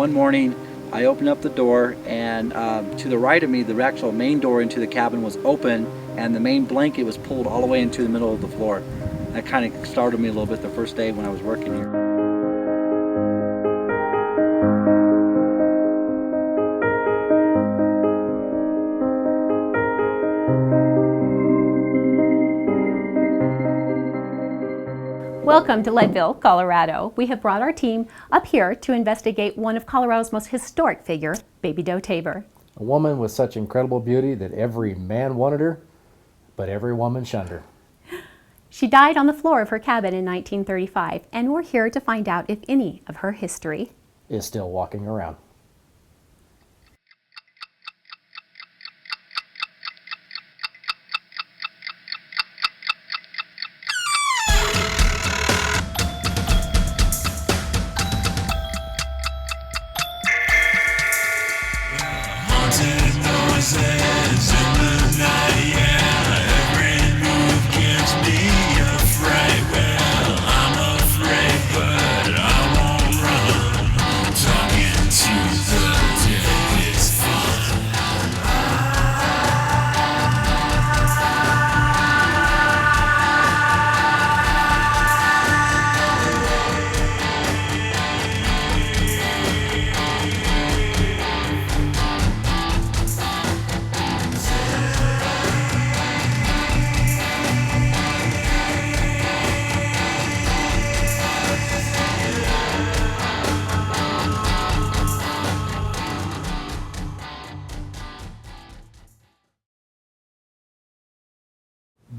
one morning I opened up the door, and to the right of me, the actual main door into the cabin was open, and the main blanket was pulled all the way into the middle of the floor. That kind of startled me a little bit the first day when I was working here. Welcome to Leadville, Colorado. We have brought our team up here to investigate one of Colorado's most historic figure, Baby Doe Tabor. A woman with such incredible beauty that every man wanted her, but every woman shunned her. She died on the floor of her cabin in 1935, and we're here to find out if any of her history Is still walking around.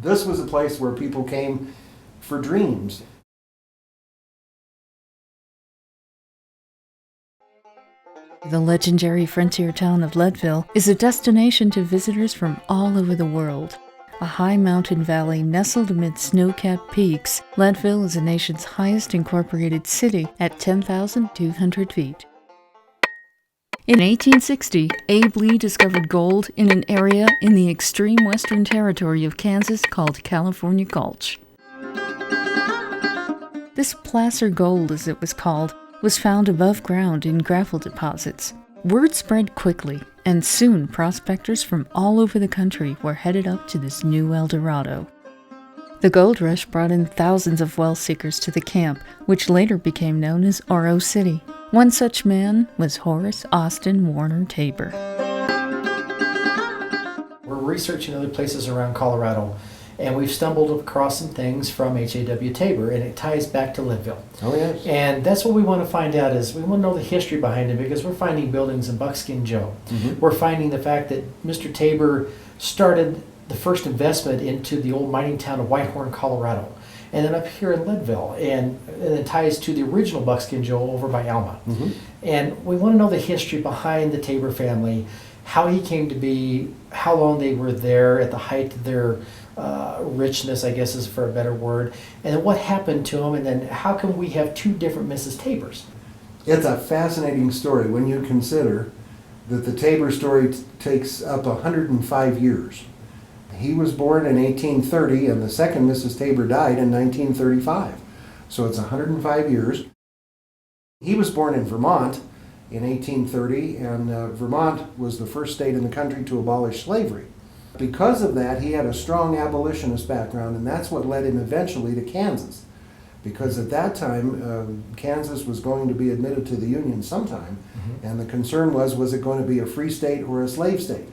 This was a place where people came for dreams. The legendary frontier town of Leadville is a destination to visitors from all over the world. A high mountain valley nestled amid snow-capped peaks, Leadville is the nation's highest incorporated city at 10,200 feet. In 1860, Abe Lee discovered gold in an area in the extreme western territory of Kansas called California Gulch. This placer gold, as it was called, was found above ground in gravel deposits. Word spread quickly, and soon prospectors from all over the country were headed up to this new El Dorado. The gold rush brought in thousands of well seekers to the camp, which later became known as Oro City. One such man was Horace Austin Warner Tabor. We're researching other places around Colorado, and we've stumbled across some things from H.A.W. Tabor, and it ties back to Leadville. Oh, yes. And that's what we want to find out is we want to know the history behind it, because we're finding buildings in Buckskin Joe. Mm-hmm. We're finding the fact that Mr. Tabor started the first investment into the old mining town of Whitehorn, Colorado. And then up here in Leadville, and it ties to the original Buckskin Joe over by Alma. Mm-hmm. And we want to know the history behind the Tabor family, how he came to be, how long they were there at the height of their richness, I guess is for a better word, and then what happened to them, and then how can we have two different Mrs. Tabors? It's a fascinating story when you consider that the Tabor story takes up 105 years. He was born in 1830, and the second Mrs. Tabor died in 1935. So it's 105 years. He was born in Vermont in 1830, and Vermont was the first state in the country to abolish slavery. Because of that, he had a strong abolitionist background, and that's what led him eventually to Kansas. Because at that time, Kansas was going to be admitted to the Union sometime, and the concern was it going to be a free state or a slave state?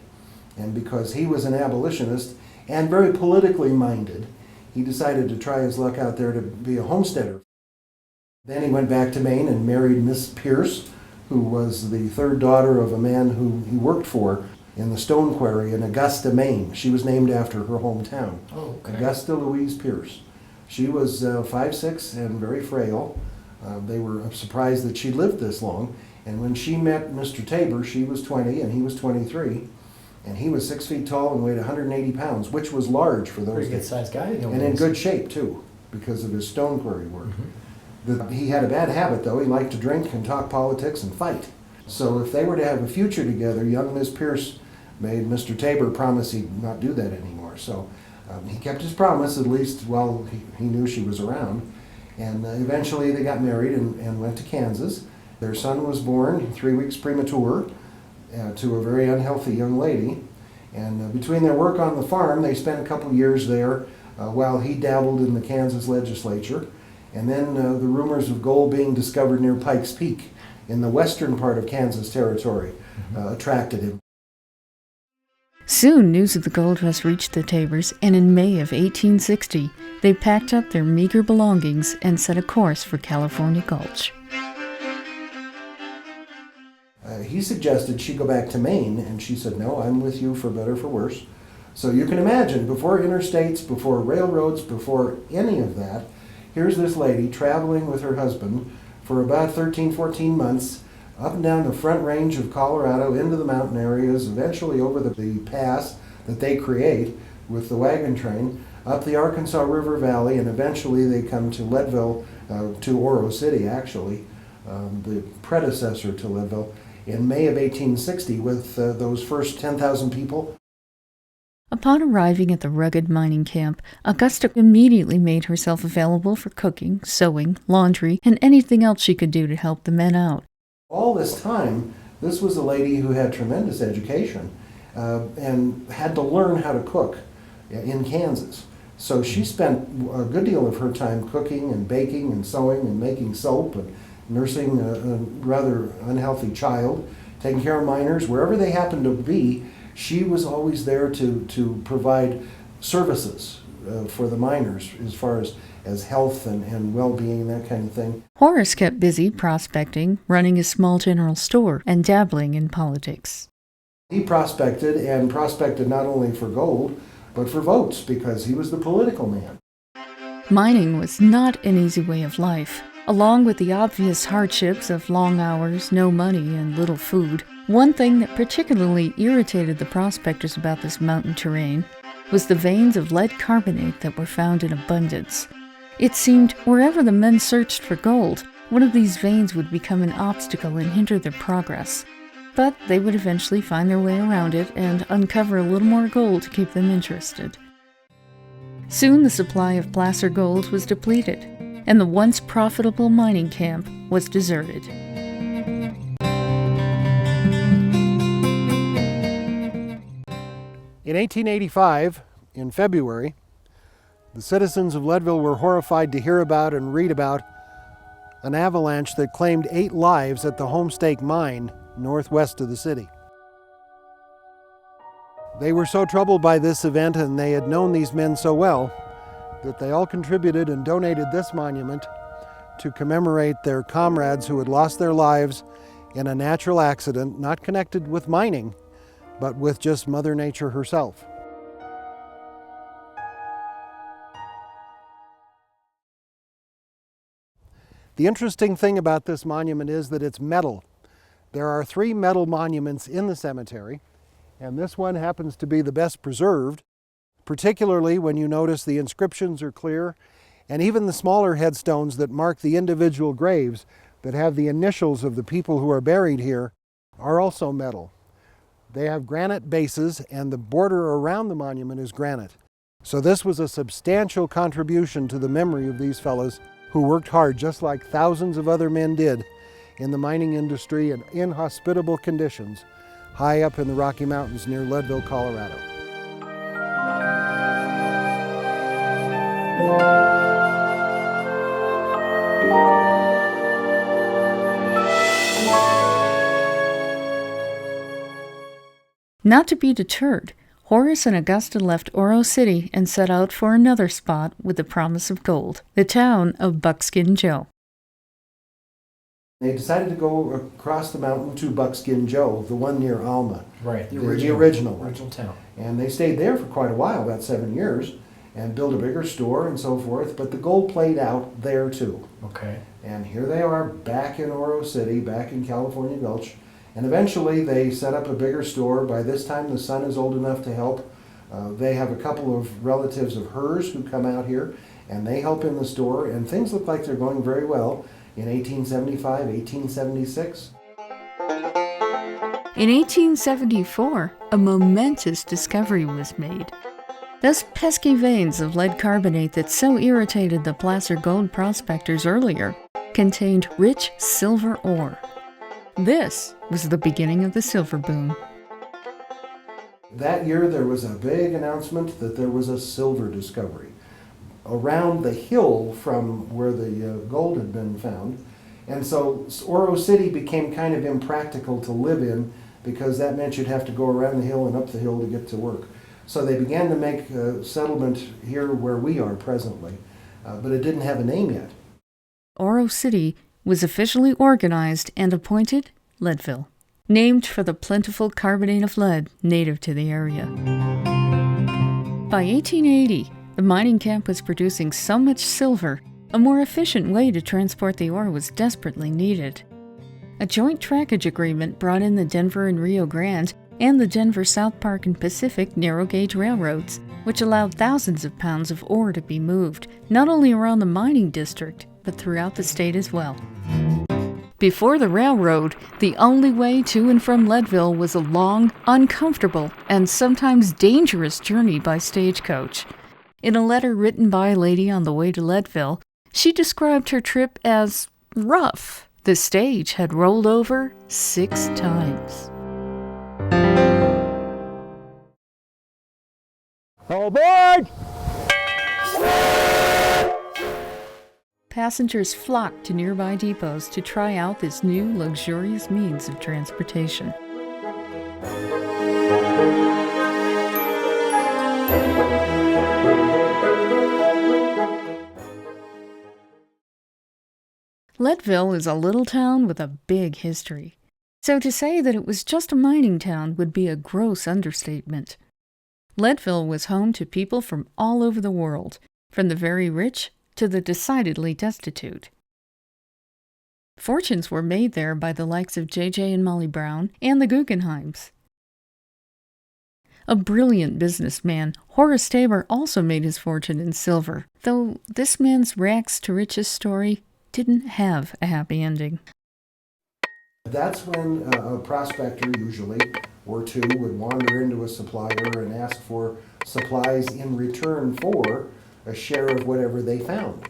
And because he was an abolitionist and very politically minded, he decided to try his luck out there to be a homesteader. Then he went back to Maine and married Miss Pierce, who was the third daughter of a man who he worked for in the stone quarry in Augusta, Maine. She was named after her hometown. Oh, okay. Augusta Louise Pierce. She was 5'6" and very frail. They were surprised that she lived this long. And when she met Mr. Tabor, she was 20 and he was 23. And he was 6 feet tall and weighed 180 pounds, which was large for those Pretty good days. sized guy. And in good shape, too, because of his stone quarry work. He had a bad habit, though. He liked to drink and talk politics and fight. So if they were to have a future together, young Miss Pierce made Mr. Tabor promise he'd not do that anymore. So he kept his promise, at least while he knew she was around. And eventually they got married and went to Kansas. Their son was born 3 weeks premature to a very unhealthy young lady. And between their work on the farm, they spent a couple years there while he dabbled in the Kansas legislature. And then the rumors of gold being discovered near Pikes Peak in the western part of Kansas Territory attracted him. Soon news of the gold rush reached the Tabors, and in May of 1860, they packed up their meager belongings and set a course for California Gulch. He suggested she go back to Maine, and she said, no, I'm with you for better or for worse. So you can imagine, before interstates, before railroads, before any of that, here's this lady traveling with her husband for about 13, 14 months, up and down the front range of Colorado, into the mountain areas, eventually over the pass that they create with the wagon train, up the Arkansas River Valley, and eventually they come to Leadville, to Oro City actually, the predecessor to Leadville, in May of 1860 with those first 10,000 people. Upon arriving at the rugged mining camp, Augusta immediately made herself available for cooking, sewing, laundry, and anything else she could do to help the men out. All this time, this was a lady who had tremendous education and had to learn how to cook in Kansas. So she spent a good deal of her time cooking and baking and sewing and making soap and nursing a rather unhealthy child, taking care of miners, wherever they happened to be. She was always there to provide services for the miners as far as health and well-being, that kind of thing. Horace kept busy prospecting, running a small general store, and dabbling in politics. He prospected, and prospected not only for gold, but for votes, because he was the political man. Mining was not an easy way of life. Along with the obvious hardships of long hours, no money, and little food, one thing that particularly irritated the prospectors about this mountain terrain was the veins of lead carbonate that were found in abundance. It seemed wherever the men searched for gold, one of these veins would become an obstacle and hinder their progress. But they would eventually find their way around it and uncover a little more gold to keep them interested. Soon the supply of placer gold was depleted, and the once profitable mining camp was deserted. In 1885, in February, the citizens of Leadville were horrified to hear about and read about an avalanche that claimed 8 lives at the Homestake Mine northwest of the city. They were so troubled by this event, and they had known these men so well, that they all contributed and donated this monument to commemorate their comrades who had lost their lives in a natural accident not connected with mining, but with just Mother Nature herself. The interesting thing about this monument is that it's metal. There are 3 metal monuments in the cemetery, and this one happens to be the best preserved, particularly when you notice the inscriptions are clear, and even the smaller headstones that mark the individual graves that have the initials of the people who are buried here are also metal. They have granite bases, and the border around the monument is granite. So this was a substantial contribution to the memory of these fellows who worked hard, just like thousands of other men did, in the mining industry in inhospitable conditions high up in the Rocky Mountains near Leadville, Colorado. Not to be deterred, Horace and Augusta left Oro City and set out for another spot with the promise of gold, the town of Buckskin Joe. They decided to go across the mountain to Buckskin Joe, the one near Alma. Right, the original one. Original town. And they stayed there for quite a while, about 7 years, and built a bigger store and so forth, but the gold played out there too. Okay. And here they are back in Oro City, back in California Gulch, and eventually they set up a bigger store. By this time the son is old enough to help. They have a couple of relatives of hers who come out here, and they help in the store, and things look like they're going very well in 1875, 1876. In 1874, a momentous discovery was made. Those pesky veins of lead carbonate that so irritated the placer gold prospectors earlier contained rich silver ore. This was the beginning of the silver boom. That year there was a big announcement that there was a silver discovery around the hill from where the gold had been found. And so Oro City became kind of impractical to live in because that meant you'd have to go around the hill and up the hill to get to work. So they began to make a settlement here where we are presently, but it didn't have a name yet. Oro City was officially organized and appointed Leadville, named for the plentiful carbonate of lead native to the area. By 1880, the mining camp was producing so much silver, a more efficient way to transport the ore was desperately needed. A joint trackage agreement brought in the Denver and Rio Grande and the Denver, South Park, and Pacific narrow gauge railroads, which allowed thousands of pounds of ore to be moved, not only around the mining district, but throughout the state as well. Before the railroad, the only way to and from Leadville was a long, uncomfortable, and sometimes dangerous journey by stagecoach. In a letter written by a lady on the way to Leadville, she described her trip as rough. The stage had rolled over 6 times. All aboard! Passengers flocked to nearby depots to try out this new luxurious means of transportation. Leadville is a little town with a big history, so to say that it was just a mining town would be a gross understatement. Leadville was home to people from all over the world, from the very rich to the decidedly destitute. Fortunes were made there by the likes of J.J. and Molly Brown and the Guggenheims. A brilliant businessman, Horace Tabor also made his fortune in silver, though this man's rags to riches story didn't have a happy ending. That's when a prospector, usually, or two, would wander into a supplier and ask for supplies in return for a share of whatever they found.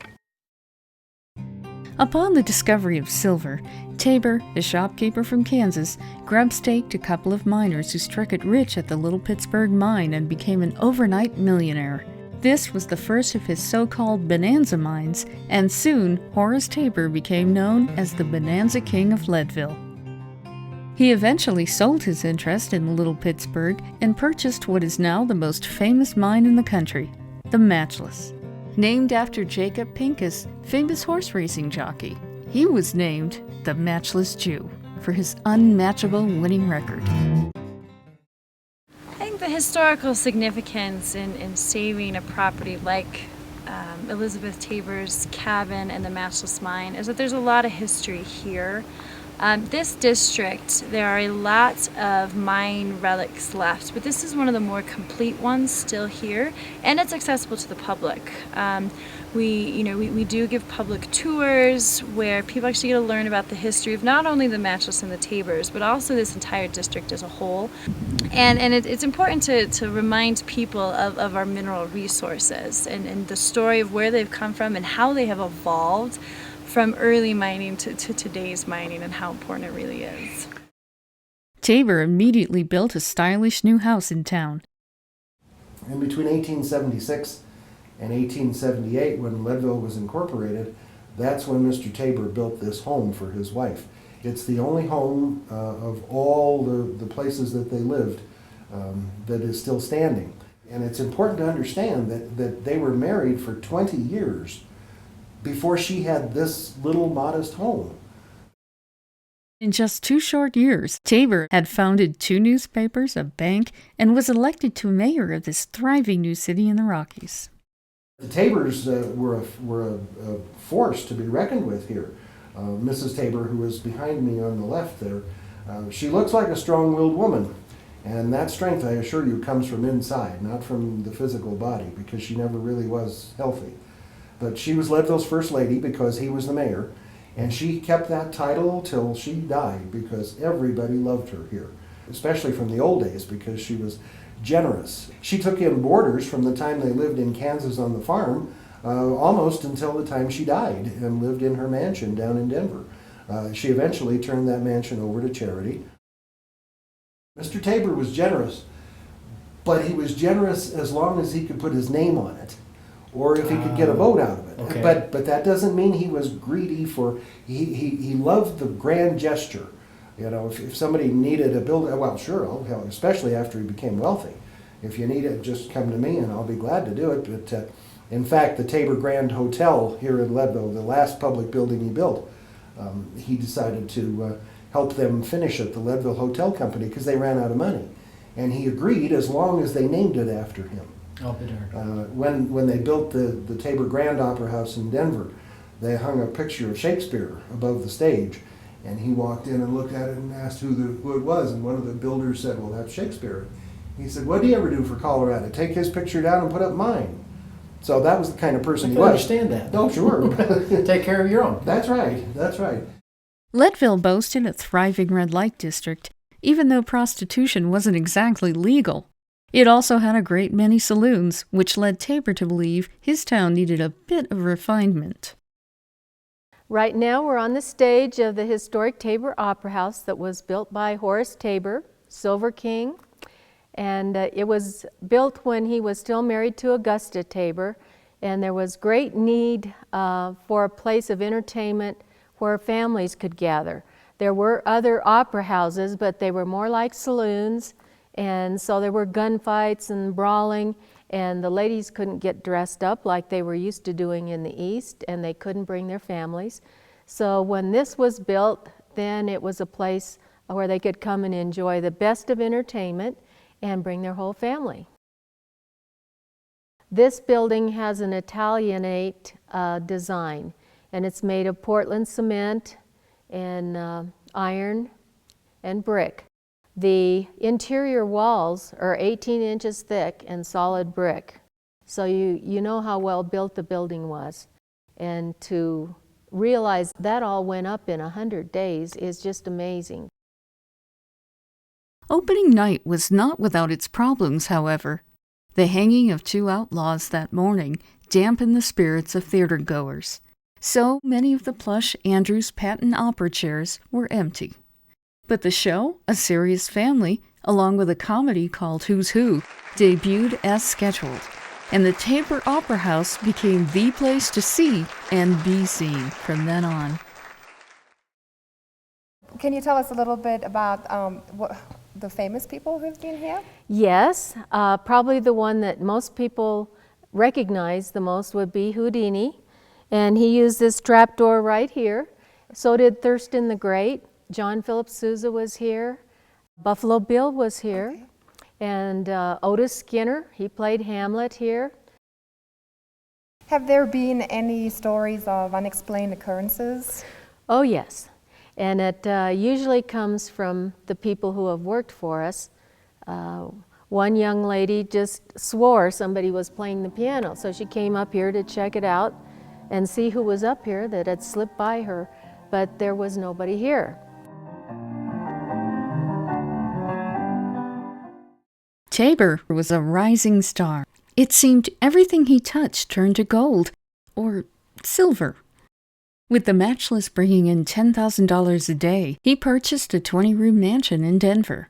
Upon the discovery of silver, Tabor, a shopkeeper from Kansas, grub-staked a couple of miners who struck it rich at the Little Pittsburgh mine and became an overnight millionaire. This was the first of his so-called bonanza mines, and soon Horace Tabor became known as the Bonanza King of Leadville. He eventually sold his interest in Little Pittsburgh and purchased what is now the most famous mine in the country, the Matchless. Named after Jacob Pincus, famous horse racing jockey. He was named the Matchless Jew for his unmatchable winning record. I think the historical significance in saving a property like Elizabeth Tabor's cabin and the Matchless Mine is that there's a lot of history here. This district, there are a lot of mine relics left, but this is one of the more complete ones still here, and it's accessible to the public. We do give public tours where people actually get to learn about the history of not only the Matchless and the Tabors, but also this entire district as a whole. And it's important to remind people of our mineral resources and the story of where they've come from and how they have evolved from early mining to today's mining and how important it really is. Tabor immediately built a stylish new house in town. And between 1876 and 1878, when Leadville was incorporated, that's when Mr. Tabor built this home for his wife. It's the only home of all the places that they lived that is still standing. And it's important to understand that they were married for 20 years before she had this little modest home. In just 2 short years, Tabor had founded 2 newspapers, a bank, and was elected to mayor of this thriving new city in the Rockies. The Tabors were a force to be reckoned with here. Mrs. Tabor, who is behind me on the left there, she looks like a strong-willed woman. And that strength, I assure you, comes from inside, not from the physical body, because she never really was healthy. But she was Leadville's first lady because he was the mayor, and she kept that title till she died because everybody loved her here, especially from the old days because she was generous. She took in boarders from the time they lived in Kansas on the farm almost until the time she died and lived in her mansion down in Denver. She eventually turned that mansion over to charity. Mr. Tabor was generous, but he was generous as long as he could put his name on it, or if he could get a vote out of it. Okay. But that doesn't mean he was greedy for, he loved the grand gesture. You know, if somebody needed a building, well, sure, I'll help, especially after he became wealthy. If you need it, just come to me and I'll be glad to do it. But in fact, the Tabor Grand Hotel here in Leadville, the last public building he built, he decided to help them finish it, the Leadville Hotel Company, because they ran out of money. And he agreed as long as they named it after him. Oh, When they built the Tabor Grand Opera House in Denver, they hung a picture of Shakespeare above the stage. And he walked in and looked at it and asked who it was. And one of the builders said, well, that's Shakespeare. He said, what do you ever do for Colorado? Take his picture down and put up mine. So that was the kind of person he was. I understand that. Oh, sure. Take care of your own. That's right. That's right. Leadville boasted a thriving red light district, even though prostitution wasn't exactly legal. It also had a great many saloons, which led Tabor to believe his town needed a bit of refinement. Right now we're on the stage of the historic Tabor Opera House that was built by Horace Tabor, Silver King. And it was built when he was still married to Augusta Tabor. And there was great need for a place of entertainment where families could gather. There were other opera houses, but they were more like saloons. And so there were gunfights and brawling. And the ladies couldn't get dressed up like they were used to doing in the East, and they couldn't bring their families. So when this was built, then it was a place where they could come and enjoy the best of entertainment and bring their whole family. This building has an Italianate design, and it's made of Portland cement and iron and brick. The interior walls are 18 inches thick and solid brick. So you know how well built the building was. And to realize that all went up in 100 days is just amazing. Opening night was not without its problems, however. The hanging of two outlaws that morning dampened the spirits of theater-goers. So many of the plush Andrews Patton opera chairs were empty. But the show, A Serious Family, along with a comedy called Who's Who, debuted as scheduled, and the Tabor Opera House became the place to see and be seen from then on. Can you tell us a little bit about the famous people who've been here? Yes, probably the one that most people recognize the most would be Houdini, and he used this trapdoor right here. So did Thurston the Great. John Philip Sousa was here. Buffalo Bill was here. Okay. And Otis Skinner, he played Hamlet here. Have there been any stories of unexplained occurrences? Oh yes, and it usually comes from the people who have worked for us. One young lady just swore somebody was playing the piano, so she came up here to check it out and see who was up here that had slipped by her, but there was nobody here. Tabor was a rising star. It seemed everything he touched turned to gold, or silver. With the Matchless bringing in $10,000 a day, he purchased a 20-room mansion in Denver.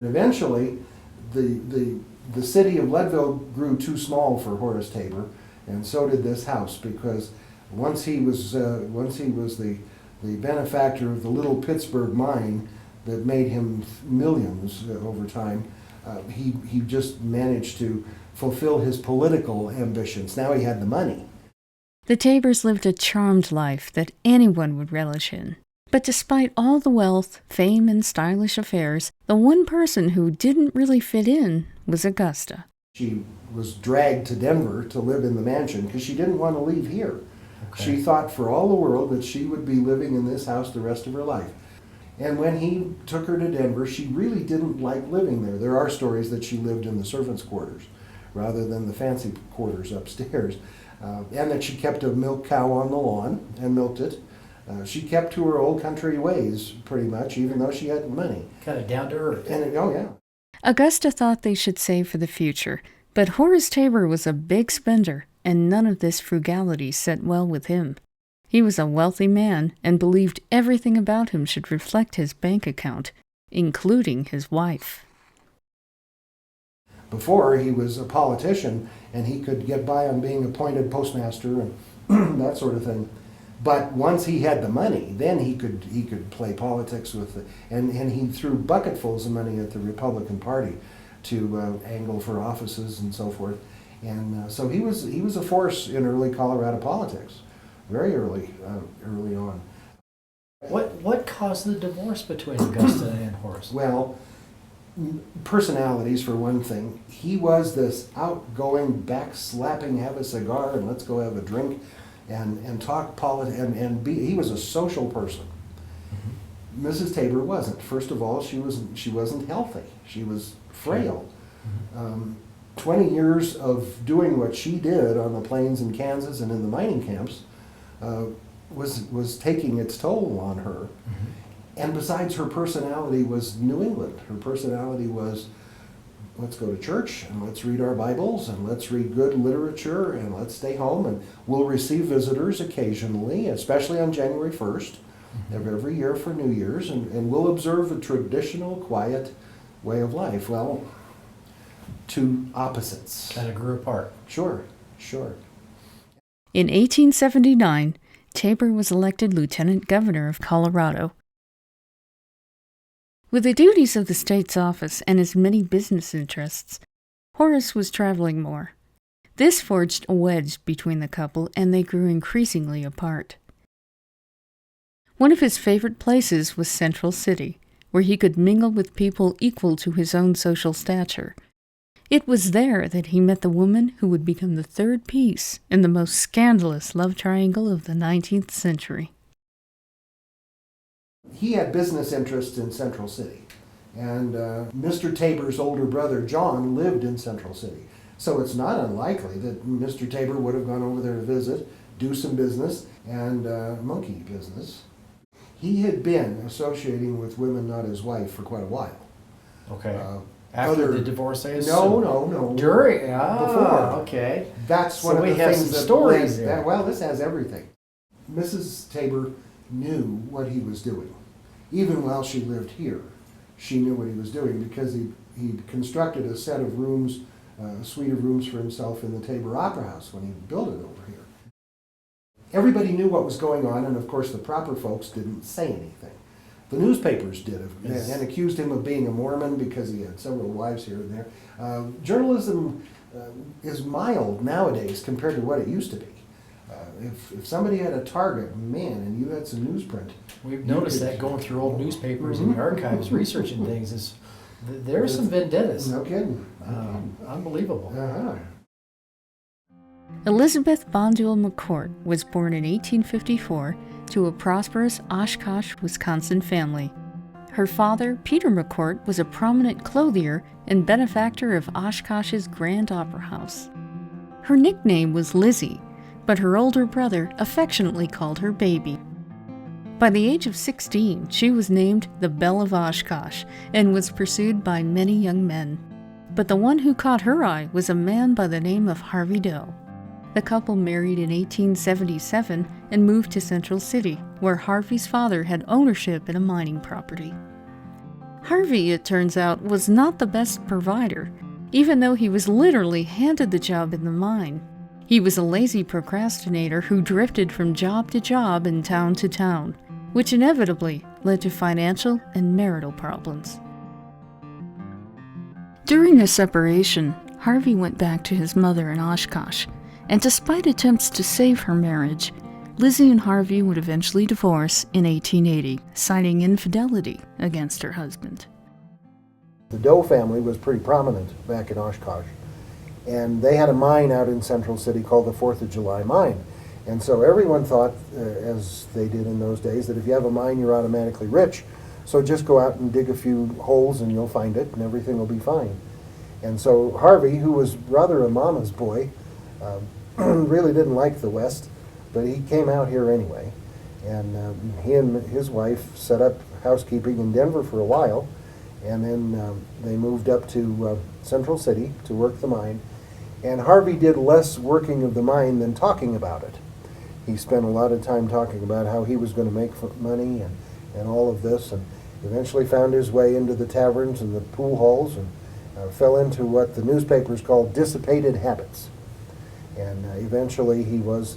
Eventually, the city of Leadville grew too small for Horace Tabor, and so did this house, because once he was the benefactor of the little Pittsburgh mine that made him millions over time, he just managed to fulfill his political ambitions. Now he had the money. The Tabors lived a charmed life that anyone would relish in. But despite all the wealth, fame, and stylish affairs, the one person who didn't really fit in was Augusta. She was dragged to Denver to live in the mansion because she didn't want to leave here. Okay. She thought for all the world that she would be living in this house the rest of her life. And when he took her to Denver, she really didn't like living there. There are stories that she lived in the servants' quarters rather than the fancy quarters upstairs, and that she kept a milk cow on the lawn and milked it. She kept to her old country ways, pretty much, even though she had money. Kind of down to earth. Oh, yeah. Augusta thought they should save for the future, but Horace Tabor was a big spender and none of this frugality set well with him. He was a wealthy man and believed everything about him should reflect his bank account, including his wife. Before, he was a politician, and he could get by on being appointed postmaster and that sort of thing. But once he had the money, then he could play politics with the, and he threw bucketfuls of money at the Republican Party to angle for offices and so forth. And so he was a force in early Colorado politics, very early on. What caused the divorce between Augusta and Horace? Well, personalities for one thing. He was this outgoing, back-slapping, have a cigar and let's go have a drink and talk politics he was a social person. Mm-hmm. Mrs. Tabor wasn't. First of all, she wasn't healthy. She was frail. Mm-hmm. 20 years of doing what she did on the plains in Kansas and in the mining camps was taking its toll on her. Mm-hmm. And besides, her personality was New England. Her personality was, let's go to church and let's read our Bibles and let's read good literature and let's stay home and we'll receive visitors occasionally, especially on January 1st of every year for New Year's, and we'll observe a traditional, quiet way of life. Well, two opposites. Kind of grew apart. Sure. In 1879, Tabor was elected Lieutenant Governor of Colorado. With the duties of the state's office and his many business interests, Horace was traveling more. This forged a wedge between the couple, and they grew increasingly apart. One of his favorite places was Central City, where he could mingle with people equal to his own social stature. It was there that he met the woman who would become the third piece in the most scandalous love triangle of the 19th century. He had business interests in Central City, and Mr. Tabor's older brother, John, lived in Central City. So it's not unlikely that Mr. Tabor would have gone over there to visit, do some business, and monkey business. He had been associating with women not his wife for quite a while. Okay. After the divorce, I assume? No. During? Before. Okay. That's So one of we the have things some that stories there. well, this has everything. Mrs. Tabor knew what he was doing. Even while she lived here, she knew what he was doing because he constructed a set of rooms, a suite of rooms for himself in the Tabor Opera House when he built it over here. Everybody knew what was going on, and of course the proper folks didn't say anything. The newspapers did, and accused him of being a Mormon because he had several wives here and there. Journalism is mild nowadays compared to what it used to be. If somebody had a target, man, and you had some newsprint. We've noticed that going through old newspapers and the archives, researching things, there's some vendettas. No kidding. Unbelievable. Uh-huh. Elizabeth Bondule McCourt was born in 1854 to a prosperous Oshkosh, Wisconsin family. Her father, Peter McCourt, was a prominent clothier and benefactor of Oshkosh's Grand Opera House. Her nickname was Lizzie, but her older brother affectionately called her Baby. By the age of 16, she was named the Belle of Oshkosh and was pursued by many young men. But the one who caught her eye was a man by the name of Harvey Doe. The couple married in 1877 and moved to Central City, where Harvey's father had ownership in a mining property. Harvey, it turns out, was not the best provider, even though he was literally handed the job in the mine. He was a lazy procrastinator who drifted from job to job and town to town, which inevitably led to financial and marital problems. During the separation, Harvey went back to his mother in Oshkosh, and despite attempts to save her marriage, Lizzie and Harvey would eventually divorce in 1880, citing infidelity against her husband. The Doe family was pretty prominent back in Oshkosh. And they had a mine out in Central City called the 4th of July Mine. And so everyone thought, as they did in those days, that if you have a mine, you're automatically rich. So just go out and dig a few holes and you'll find it and everything will be fine. And so Harvey, who was rather a mama's boy, really didn't like the West, but he came out here anyway. And he and his wife set up housekeeping in Denver for a while. And then they moved up to Central City to work the mine. And Harvey did less working of the mine than talking about it. He spent a lot of time talking about how he was going to make money and all of this, and eventually found his way into the taverns and the pool halls, and fell into what the newspapers called dissipated habits. And eventually he was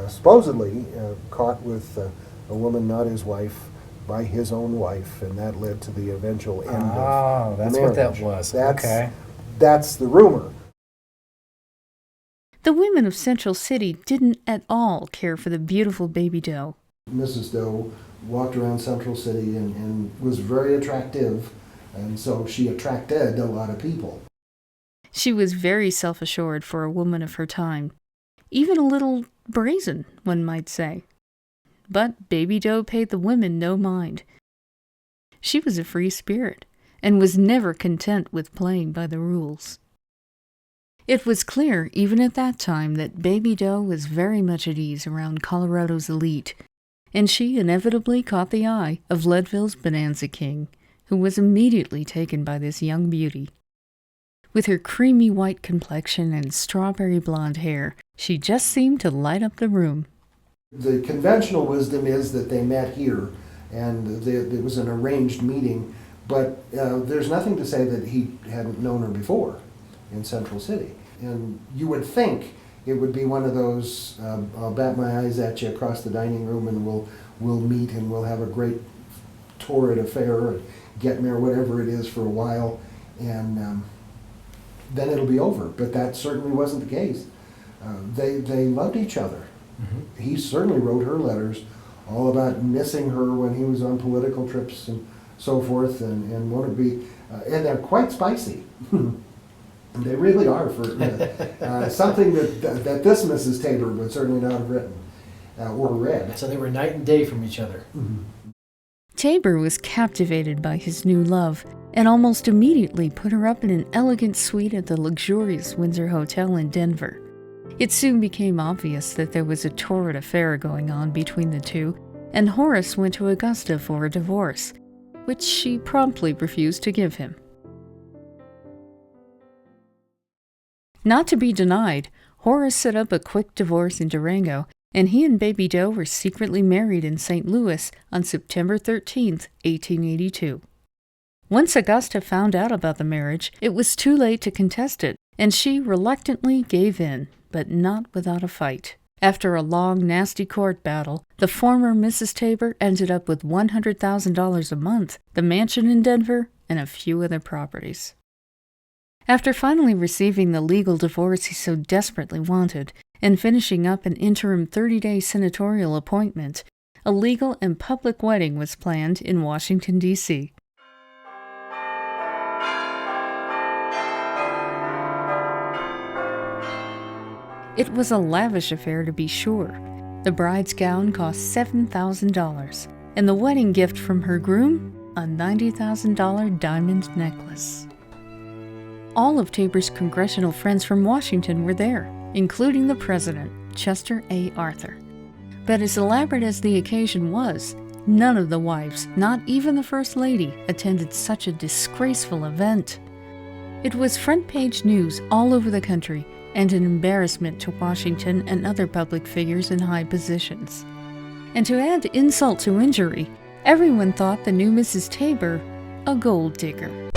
supposedly caught with a woman not his wife by his own wife, and that led to the eventual end of that's marriage. what that was. Okay. That's the rumor. The women of Central City didn't at all care for the beautiful Baby Doe. Mrs. Doe walked around Central City and was very attractive, and so she attracted a lot of people. She was very self-assured for a woman of her time. Even a little brazen, one might say. But Baby Doe paid the women no mind. She was a free spirit, and was never content with playing by the rules. It was clear, even at that time, that Baby Doe was very much at ease around Colorado's elite, and she inevitably caught the eye of Leadville's Bonanza King, who was immediately taken by this young beauty. With her creamy white complexion and strawberry blonde hair, she just seemed to light up the room. The conventional wisdom is that they met here, and it was an arranged meeting, but there's nothing to say that he hadn't known her before in Central City. And you would think it would be one of those, I'll bat my eyes at you across the dining room, and we'll meet and we'll have a great torrid affair, or get-me-or whatever it is for a while, and then it'll be over. But that certainly wasn't the case. They loved each other. Mm-hmm. He certainly wrote her letters all about missing her when he was on political trips and so forth, and wanted to be, and they're quite spicy. They really are, for something that this Mrs. Tabor would certainly not have written or read. So they were night and day from each other. Mm-hmm. Tabor was captivated by his new love, and almost immediately put her up in an elegant suite at the luxurious Windsor Hotel in Denver. It soon became obvious that there was a torrid affair going on between the two, and Horace went to Augusta for a divorce, which she promptly refused to give him. Not to be denied, Horace set up a quick divorce in Durango, and he and Baby Doe were secretly married in St. Louis on September 13, 1882. Once Augusta found out about the marriage, it was too late to contest it, and she reluctantly gave in, but not without a fight. After a long, nasty court battle, the former Mrs. Tabor ended up with $100,000 a month, the mansion in Denver, and a few other properties. After finally receiving the legal divorce he so desperately wanted, and finishing up an interim 30-day senatorial appointment, a legal and public wedding was planned in Washington, D.C. It was a lavish affair, to be sure. The bride's gown cost $7,000, and the wedding gift from her groom, a $90,000 diamond necklace. All of Tabor's congressional friends from Washington were there, including the president, Chester A. Arthur. But as elaborate as the occasion was, none of the wives, not even the First Lady, attended such a disgraceful event. It was front-page news all over the country, and an embarrassment to Washington and other public figures in high positions. And to add insult to injury, everyone thought the new Mrs. Tabor a gold digger.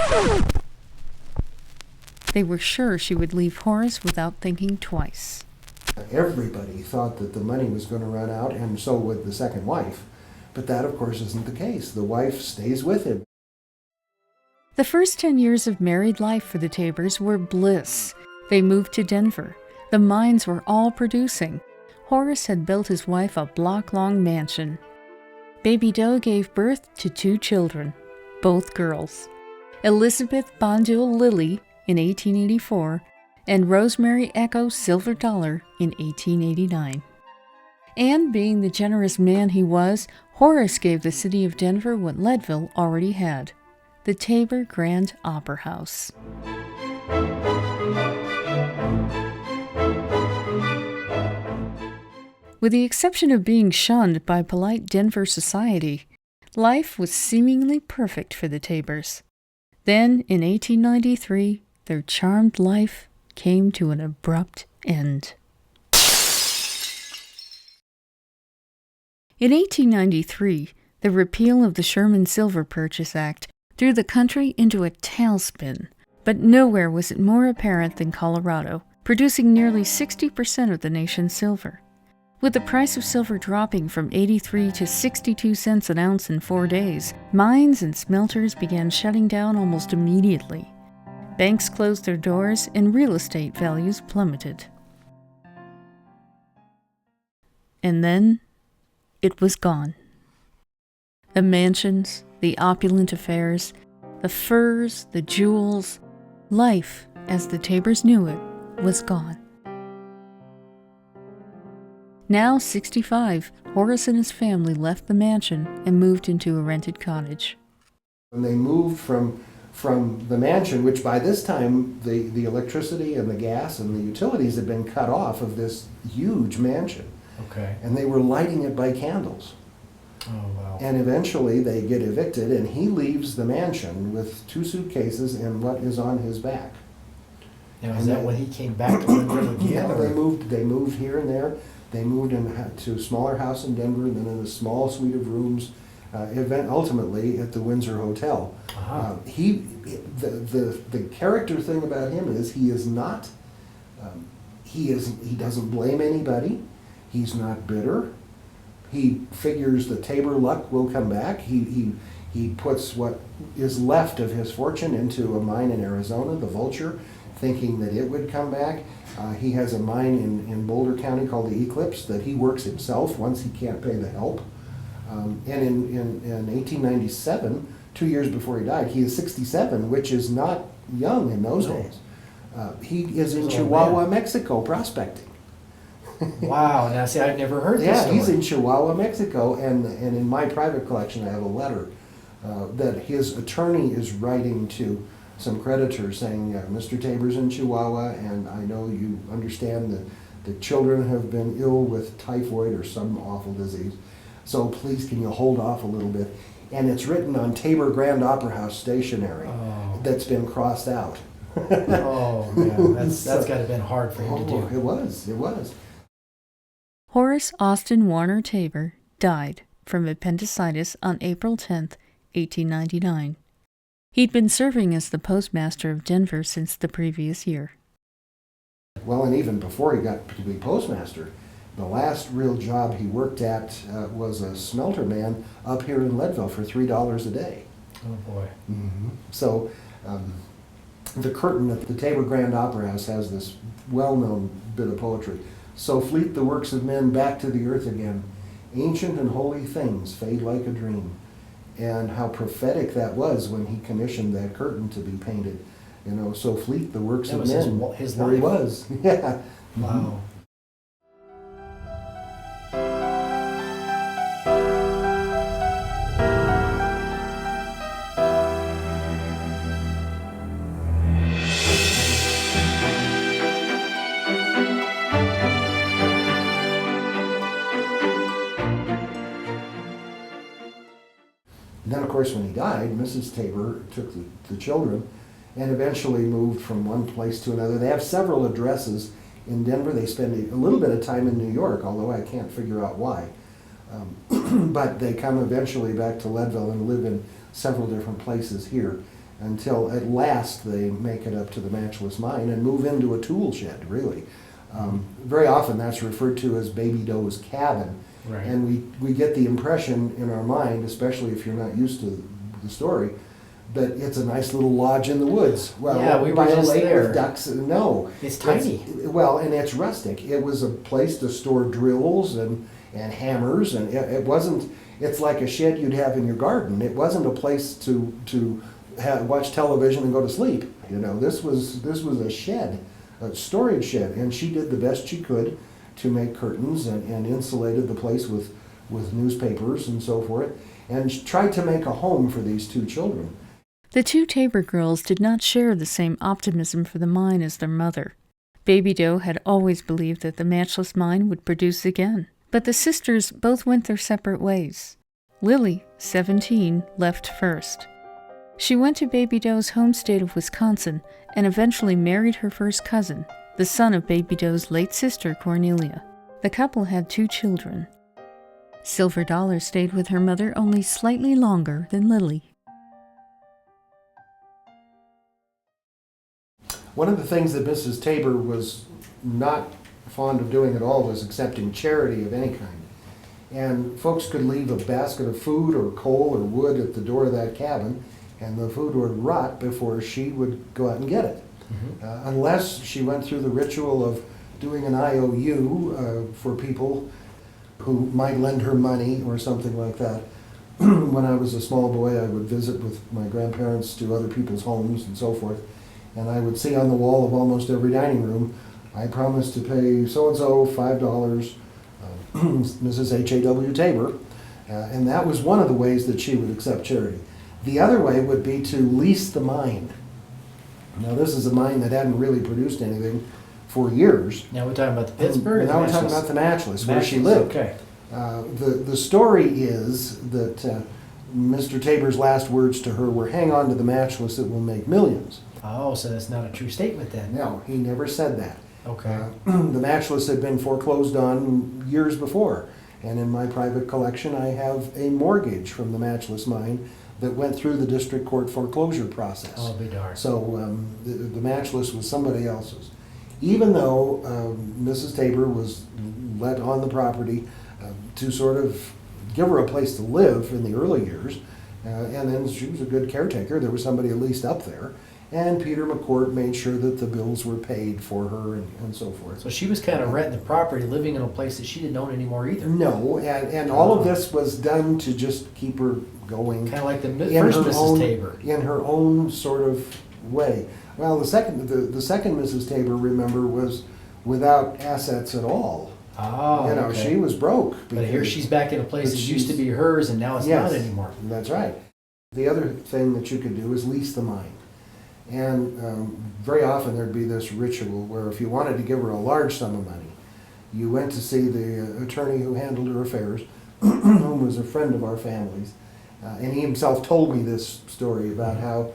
They were sure she would leave Horace without thinking twice. Everybody thought that the money was going to run out, and so would the second wife. But that, of course, isn't the case. The wife stays with him. The first 10 years of married life for the Tabors were bliss. They moved to Denver. The mines were all producing. Horace had built his wife a block-long mansion. Baby Doe gave birth to 2 children, both girls. Elizabeth Bondule Lilly in 1884, and Rosemary Echo Silver Dollar in 1889. And being the generous man he was, Horace gave the city of Denver what Leadville already had, the Tabor Grand Opera House. With the exception of being shunned by polite Denver society, life was seemingly perfect for the Tabors. Then, in 1893, their charmed life came to an abrupt end. In 1893, the repeal of the Sherman Silver Purchase Act threw the country into a tailspin, but nowhere was it more apparent than Colorado, producing nearly 60% of the nation's silver. With the price of silver dropping from 83 to 62 cents an ounce in 4 days, mines and smelters began shutting down almost immediately. Banks closed their doors and real estate values plummeted. And then it was gone. The mansions, the opulent affairs, the furs, the jewels, life, as the Tabors knew it, was gone. Now 65, Horace and his family left the mansion and moved into a rented cottage. When they moved from the mansion, which by this time the electricity and the gas and the utilities had been cut off of this huge mansion. Okay. And they were lighting it by candles. Oh, wow. And eventually they get evicted, and he leaves the mansion with 2 suitcases and what is on his back. Now, is that when he came back to Leadville again? Yeah, or- they moved here and there. They moved to a smaller house in Denver, and then in a small suite of rooms, ultimately at the Windsor Hotel. Uh-huh. The character thing about him is he doesn't blame anybody. He's not bitter. He figures the Tabor luck will come back. He puts what is left of his fortune into a mine in Arizona, the Vulture, thinking that it would come back. He has a mine in Boulder County called the Eclipse that he works himself once he can't pay the help. And in 1897, 2 years before he died, he is 67, which is not young in those days. He is in He's an old Chihuahua, man. Mexico, prospecting. Wow, now see, I've never heard this Yeah, story. he's in Chihuahua, Mexico, and in my private collection I have a letter that his attorney is writing to some creditors saying, Mr. Tabor's in Chihuahua, and I know you understand that the children have been ill with typhoid or some awful disease, so please can you hold off a little bit. And it's written on Tabor Grand Opera House stationery that's been crossed out. Oh, man, that's got to have been hard for him to do. It was. Horace Austin Warner Tabor died from appendicitis on April 10, 1899. He'd been serving as the postmaster of Denver since the previous year. Well, and even before he got to be postmaster, the last real job he worked at was a smelter man up here in Leadville for $3 a day. Oh, boy. Mm-hmm. So the curtain at the Tabor Grand Opera House has this well-known bit of poetry. So fleet the works of men back to the earth again. Ancient and holy things fade like a dream. And how prophetic that was when he commissioned that curtain to be painted. You know, so fleet the works That of was men. his There he life. was. Yeah. Wow. And then, of course, when he died, Mrs. Tabor took the children and eventually moved from one place to another. They have several addresses in Denver. They spend a little bit of time in New York, although I can't figure out why. But they come eventually back to Leadville and live in several different places here until at last they make it up to the Matchless Mine and move into a tool shed, really. Very often that's referred to as Baby Doe's cabin. Right. And we get the impression in our mind, especially if you're not used to the story, that it's a nice little lodge in the woods. Well, Yeah, we were by a just lake there. with ducks. No. It's tiny. Well, and it's rustic. It was a place to store drills and hammers, and it wasn't, it's like a shed you'd have in your garden. It wasn't a place to watch television and go to sleep. You know, this was a shed, a storage shed, and she did the best she could to make curtains and insulated the place with newspapers and so forth, and tried to make a home for these 2 children. The 2 Tabor girls did not share the same optimism for the mine as their mother. Baby Doe had always believed that the Matchless Mine would produce again, but the sisters both went their separate ways. Lily, 17, left first. She went to Baby Doe's home state of Wisconsin and eventually married her first cousin, the son of Baby Doe's late sister, Cornelia. The couple had 2 children. Silver Dollar stayed with her mother only slightly longer than Lily. One of the things that Mrs. Tabor was not fond of doing at all was accepting charity of any kind. And folks could leave a basket of food or coal or wood at the door of that cabin, and the food would rot before she would go out and get it. Unless she went through the ritual of doing an IOU for people who might lend her money or something like that. When I was a small boy, I would visit with my grandparents to other people's homes and so forth, and I would see on the wall of almost every dining room, I promised to pay so-and-so $5, Mrs. H.A.W. Tabor, and that was one of the ways that she would accept charity. The other way would be to lease the mine. Now, this is a mine that hadn't really produced anything for years. Now we're talking about the Pittsburgh? or the Now we're talking Matchless? about the Matchless, where she Matchless, lived. Okay. The story is that Mr. Tabor's last words to her were, "Hang on to the Matchless, it will make millions." Oh, so that's not a true statement then? No, he never said that. Okay. The Matchless had been foreclosed on years before, and in my private collection I have a mortgage from the Matchless Mine that went through the district court foreclosure process. I'll be darned. So the Matchless was somebody else's. Even though Mrs. Tabor was let on the property to sort of give her a place to live in the early years, and then she was a good caretaker, there was somebody at least up there, and Peter McCourt made sure that the bills were paid for her and so forth. So she was kind of renting the property, living in a place that she didn't own anymore either. No, and all of this was done to just keep her going. Kind of like the in first her Mrs. own- Tabor. In her own sort of way. Well, the second Mrs. Tabor, remember, was without assets at all. Oh, You know, okay. she was broke. But here because- she's back in a place but that used to she's- be hers and now it's Yes, not anymore. That's right. The other thing that you could do is lease the mine. And very often there'd be this ritual where if you wanted to give her a large sum of money, you went to see the attorney who handled her affairs, who was a friend of our family's. And he himself told me this story about how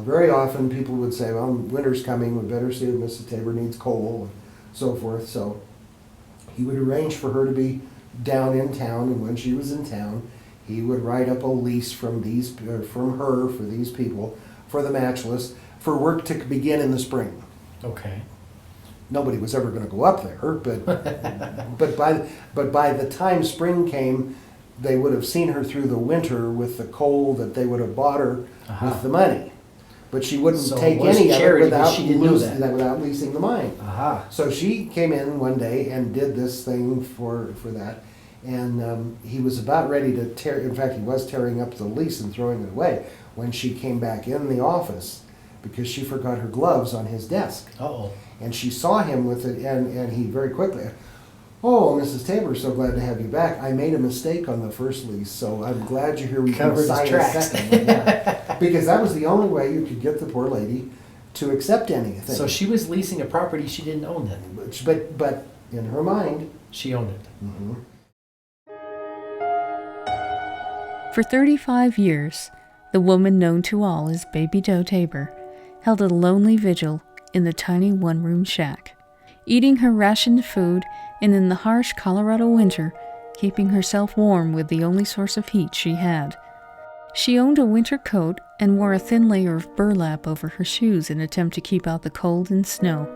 very often people would say, well, winter's coming, we better see if Mrs. Tabor needs coal and so forth. So he would arrange for her to be down in town, and when she was in town, he would write up a lease from her for these people, for the Matchless, for work to begin in the spring. Okay. Nobody was ever going to go up there, but by the time spring came, they would have seen her through the winter with the coal that they would have bought her with the money. But she wouldn't So take it was any of it charity, but without, she didn't know that. without leasing the mine. Aha. So she came in one day and did this thing for that. And he was about ready to tear, in fact, he was tearing up the lease and throwing it away when she came back in the office because she forgot her gloves on his desk. Uh-oh. And she saw him with it, and he very quickly, "Oh, Mrs. Tabor, so glad to have you back. I made a mistake on the first lease, so I'm glad you're here. We can Covered his sign a tracks. second." Yeah. Because that was the only way you could get the poor lady to accept anything. So she was leasing a property she didn't own then. But in her mind, She owned it. mhm. For 35 years, the woman known to all as Baby Doe Tabor held a lonely vigil in the tiny one-room shack, eating her rationed food and in the harsh Colorado winter, keeping herself warm with the only source of heat she had. She owned a winter coat and wore a thin layer of burlap over her shoes in an attempt to keep out the cold and snow.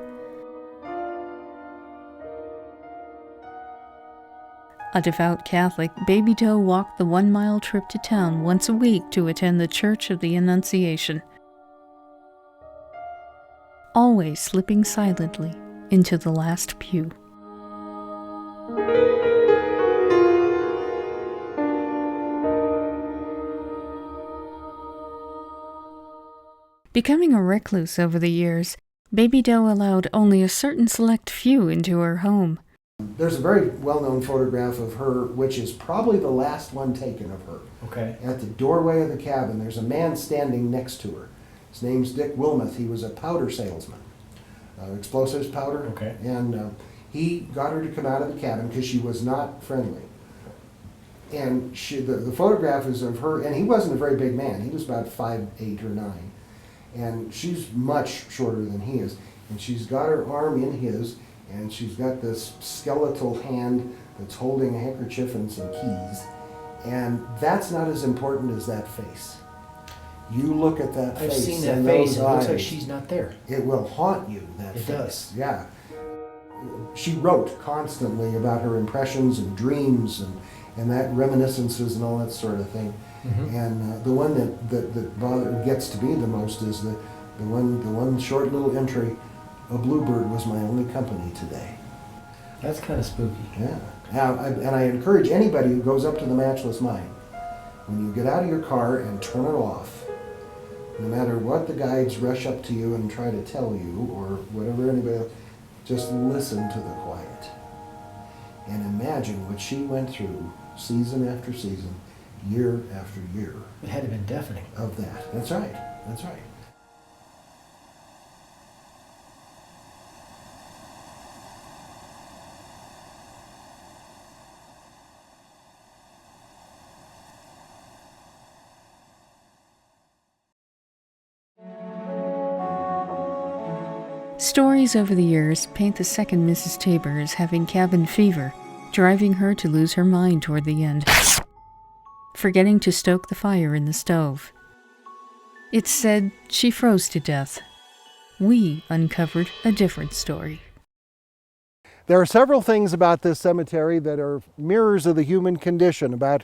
A devout Catholic, Baby Doe walked the 1-mile trip to town once a week to attend the Church of the Annunciation, always slipping silently into the last pew. Becoming a recluse over the years, Baby Doe allowed only a certain select few into her home. There's a very well-known photograph of her, which is probably the last one taken of her. Okay. At the doorway of the cabin, there's a man standing next to her. His name's Dick Wilmoth. He was a powder salesman, explosives powder. Okay. And he got her to come out of the cabin because she was not friendly. And the photograph is of her, and he wasn't a very big man. He was about 5'8" or 9. And she's much shorter than he is. And she's got her arm in his, and she's got this skeletal hand that's holding a handkerchief and some keys. And that's not as important as that face. You look at that face. I've seen that and face, those and it looks like eyes, she's not there. it will haunt you, that It face. does. Yeah. She wrote constantly about her impressions and dreams and that reminiscences and all that sort of thing. Mhm. And the one that gets to me the most is the one short little entry, "A bluebird was my only company today." That's kind of spooky. Yeah. Now, and I encourage anybody who goes up to the Matchless Mine, when you get out of your car and turn it off, no matter what the guides rush up to you and try to tell you, or whatever anybody else, just listen to the quiet. And imagine what she went through season after season, year after year It had to have been deafening. of that. That's right. That's right. Stories over the years paint the second Mrs. Tabor as having cabin fever, driving her to lose her mind toward the end, forgetting to stoke the fire in the stove. It's said she froze to death. We uncovered a different story. There are several things about this cemetery that are mirrors of the human condition, about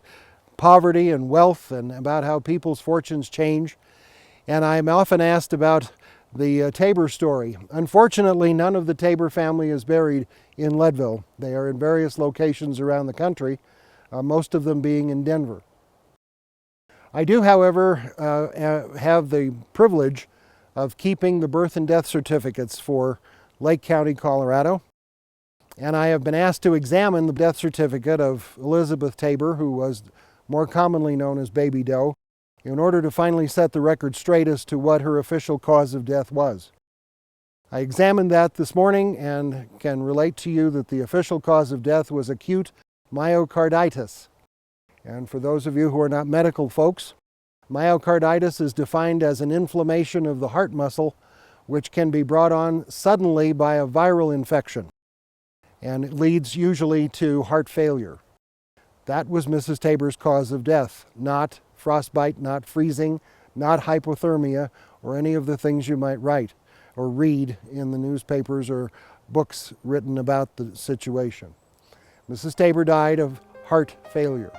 poverty and wealth and about how people's fortunes change. And I'm often asked about the Tabor story. Unfortunately, none of the Tabor family is buried in Leadville. They are in various locations around the country, most of them being in Denver. I do, however, have the privilege of keeping the birth and death certificates for Lake County, Colorado. And I have been asked to examine the death certificate of Elizabeth Tabor, who was more commonly known as Baby Doe, in order to finally set the record straight as to what her official cause of death was. I examined that this morning and can relate to you that the official cause of death was acute myocarditis. And for those of you who are not medical folks, myocarditis is defined as an inflammation of the heart muscle which can be brought on suddenly by a viral infection, and it leads usually to heart failure. That was Mrs. Tabor's cause of death, not frostbite, not freezing, not hypothermia, or any of the things you might write or read in the newspapers or books written about the situation. Mrs. Tabor died of heart failure.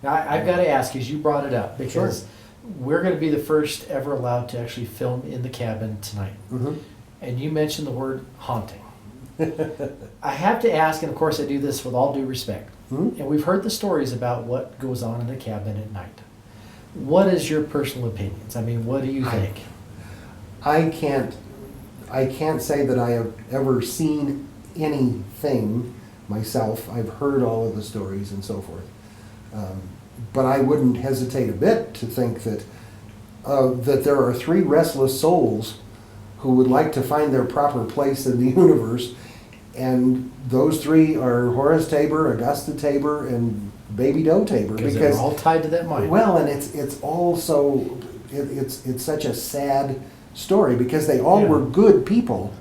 Now, I've got to ask, as you brought it up, because we're going to be the first ever allowed to actually film in the cabin tonight. Mm-hmm. And you mentioned the word haunting. I have to ask, and of course I do this with all due respect, Mm-hmm. and we've heard the stories about what goes on in the cabin at night. What is your personal opinions? I mean, what do you think? I can't say that I have ever seen anything myself. I've heard all of the stories and so forth. But I wouldn't hesitate a bit to think that there are three restless souls who would like to find their proper place in the universe, and those three are Horace Tabor, Augusta Tabor, and Baby Doe Tabor, Because they're all tied to that mine. well, and it's also it's such a sad story because they all were good people.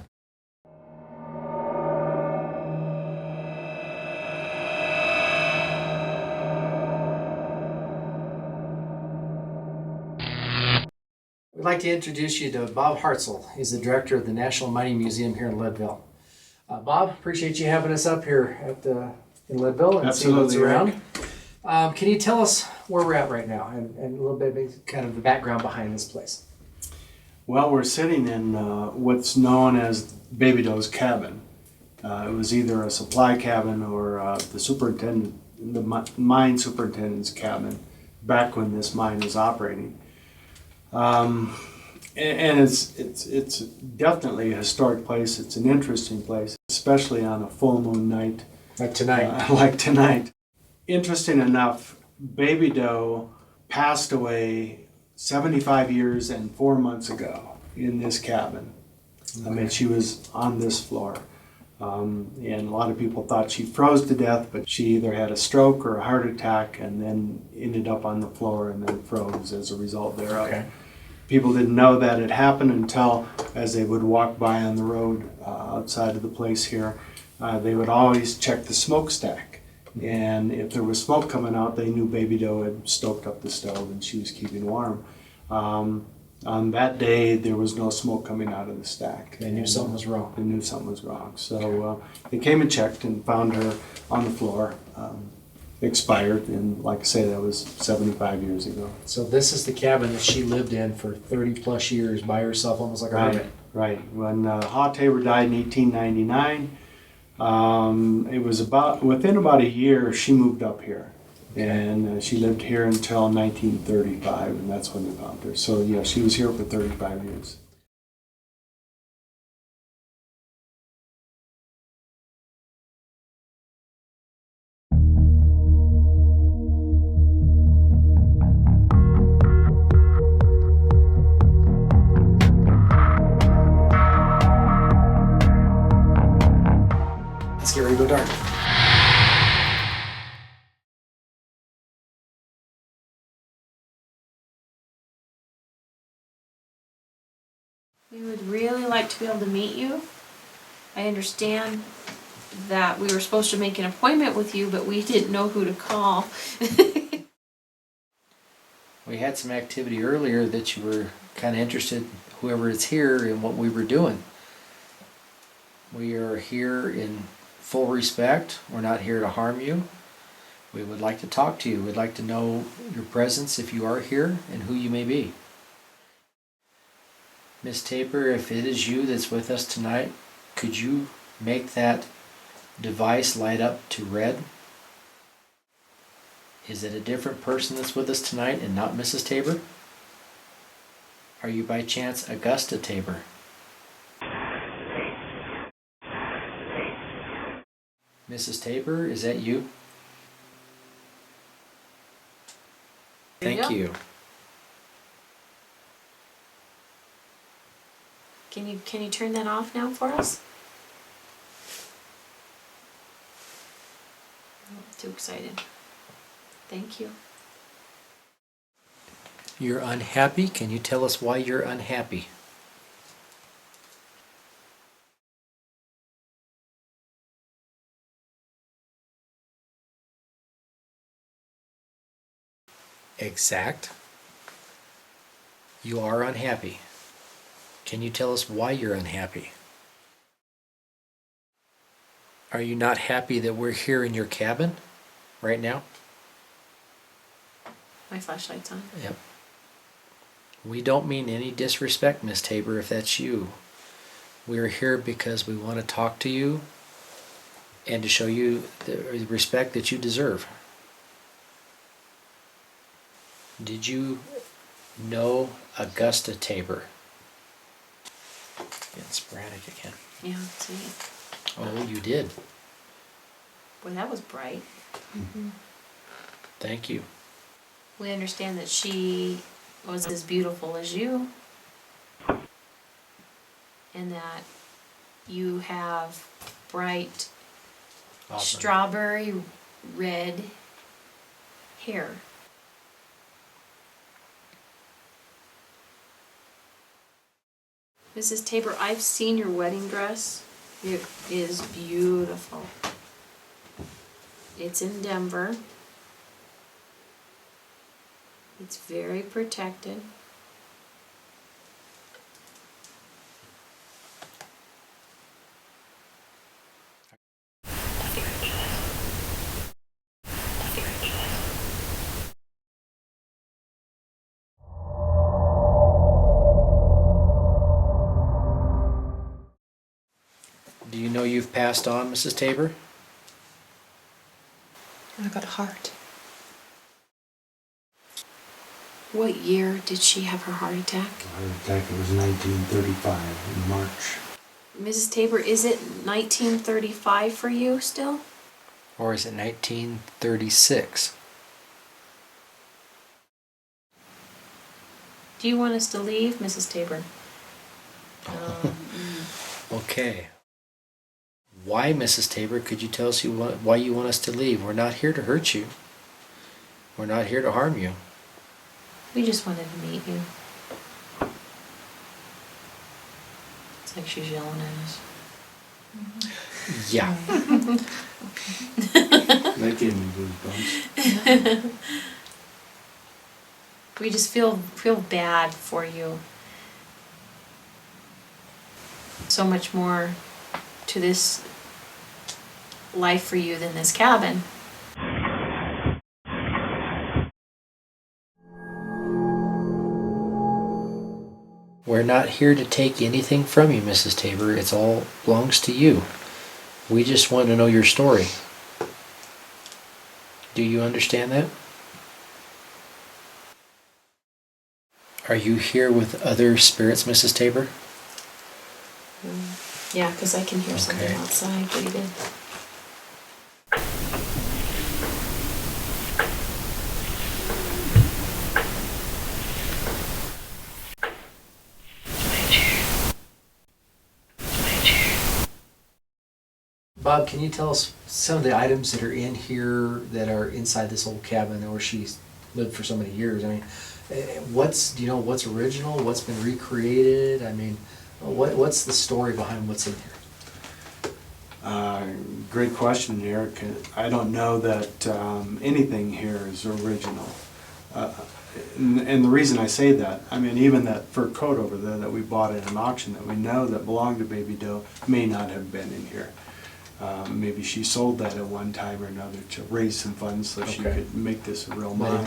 We'd like to introduce you to Bob Hartzell. He's the director of the National Mining Museum here in Leadville. Bob, appreciate you having us up here in Leadville and seeing what's around. Can you tell us where we're at right now and a little bit kind of the background behind this place? Well, we're sitting in what's known as Baby Doe's cabin. It was either a supply cabin or the mine superintendent's cabin back when this mine was operating. And it's definitely a historic place. It's an interesting place, especially on a full moon night. Like tonight. Like tonight. Interesting enough, Baby Doe passed away 75 years and 4 months ago in this cabin. I mean, she was on this floor. And a lot of people thought she froze to death, but she either had a stroke or a heart attack and then ended up on the floor and then froze as a result thereof. Okay. People didn't know that had happened until, as they would walk by on the road outside of the place here, they would always check the smokestack. And if there was smoke coming out, they knew Baby Doe had stoked up the stove and she was keeping warm. On that day, there was no smoke coming out of the stack. They knew something was wrong. They knew something was wrong. So they came and checked and found her on the floor, expired. And like I say, that was 75 years ago. So this is the cabin that she lived in for 30 plus years by herself, almost like a hermit. Right. When Doe Tabor died in 1899, it was within about a year she moved up here. And she lived here until 1935, and that's when they found her. So yeah, she was here for 35 years. Let's get ready to go dark. We would really like to be able to meet you. I understand that we were supposed to make an appointment with you, but we didn't know who to call. We had some activity earlier that you were kind of interested, whoever is here, in what we were doing. We are here in full respect. We're not here to harm you. We would like to talk to you. We'd like to know your presence if you are here and who you may be. Miss Tabor, if it is you that's with us tonight, could you make that device light up to red? Is it a different person that's with us tonight and not Mrs. Tabor? Are you by chance Augusta Tabor? Mrs. Tabor, is that you? Thank you. Can you turn that off now for us? I'm too excited. Thank you. You're unhappy? Can you tell us why you're unhappy? Exact. You are unhappy. Can you tell us why you're unhappy? Are you not happy that we're here in your cabin right now? My flashlight's on. Yep. We don't mean any disrespect, Miss Tabor, if that's you. We're here because we want to talk to you and to show you the respect that you deserve. Did you know Augusta Tabor? Getting sporadic again. Yeah, see. Oh, you did. Boy, that was bright. Mm-hmm. Thank you. We understand that she was as beautiful as you, and that you have bright strawberry red hair. Mrs. Tabor, I've seen your wedding dress. It is beautiful. It's in Denver. It's very protected. Do you know you've passed on, Mrs. Tabor? I got a heart. What year did she have her heart attack? Heart attack, it was 1935 in March. Mrs. Tabor, is it 1935 for you still? Or is it 1936? Do you want us to leave, Mrs. Tabor? Okay. Why, Mrs. Tabor? Could you tell us why you want us to leave? We're not here to hurt you. We're not here to harm you. We just wanted to meet you. It's like she's yelling at us. Yeah. That gave me goosebumps. We just feel bad for you. So much more to this life for you than this cabin. We're not here to take anything from you, Mrs. Tabor. It all belongs to you. We just want to know your story. Do you understand that? Are you here with other spirits, Mrs. Tabor? Yeah, because I can hear something Okay. outside, David. Bob, can you tell us some of the items that are in here that are inside this old cabin where she's lived for so many years? I mean, do you know what's original? What's been recreated? I mean, what's the story behind what's in here? Great question, Eric. I don't know that anything here is original. And the reason I say that, I mean, even that fur coat over there that we bought at an auction that we know that belonged to Baby Doe may not have been in here. Maybe she sold that at one time or another to raise some funds so she Okay. could make this a real mine. But it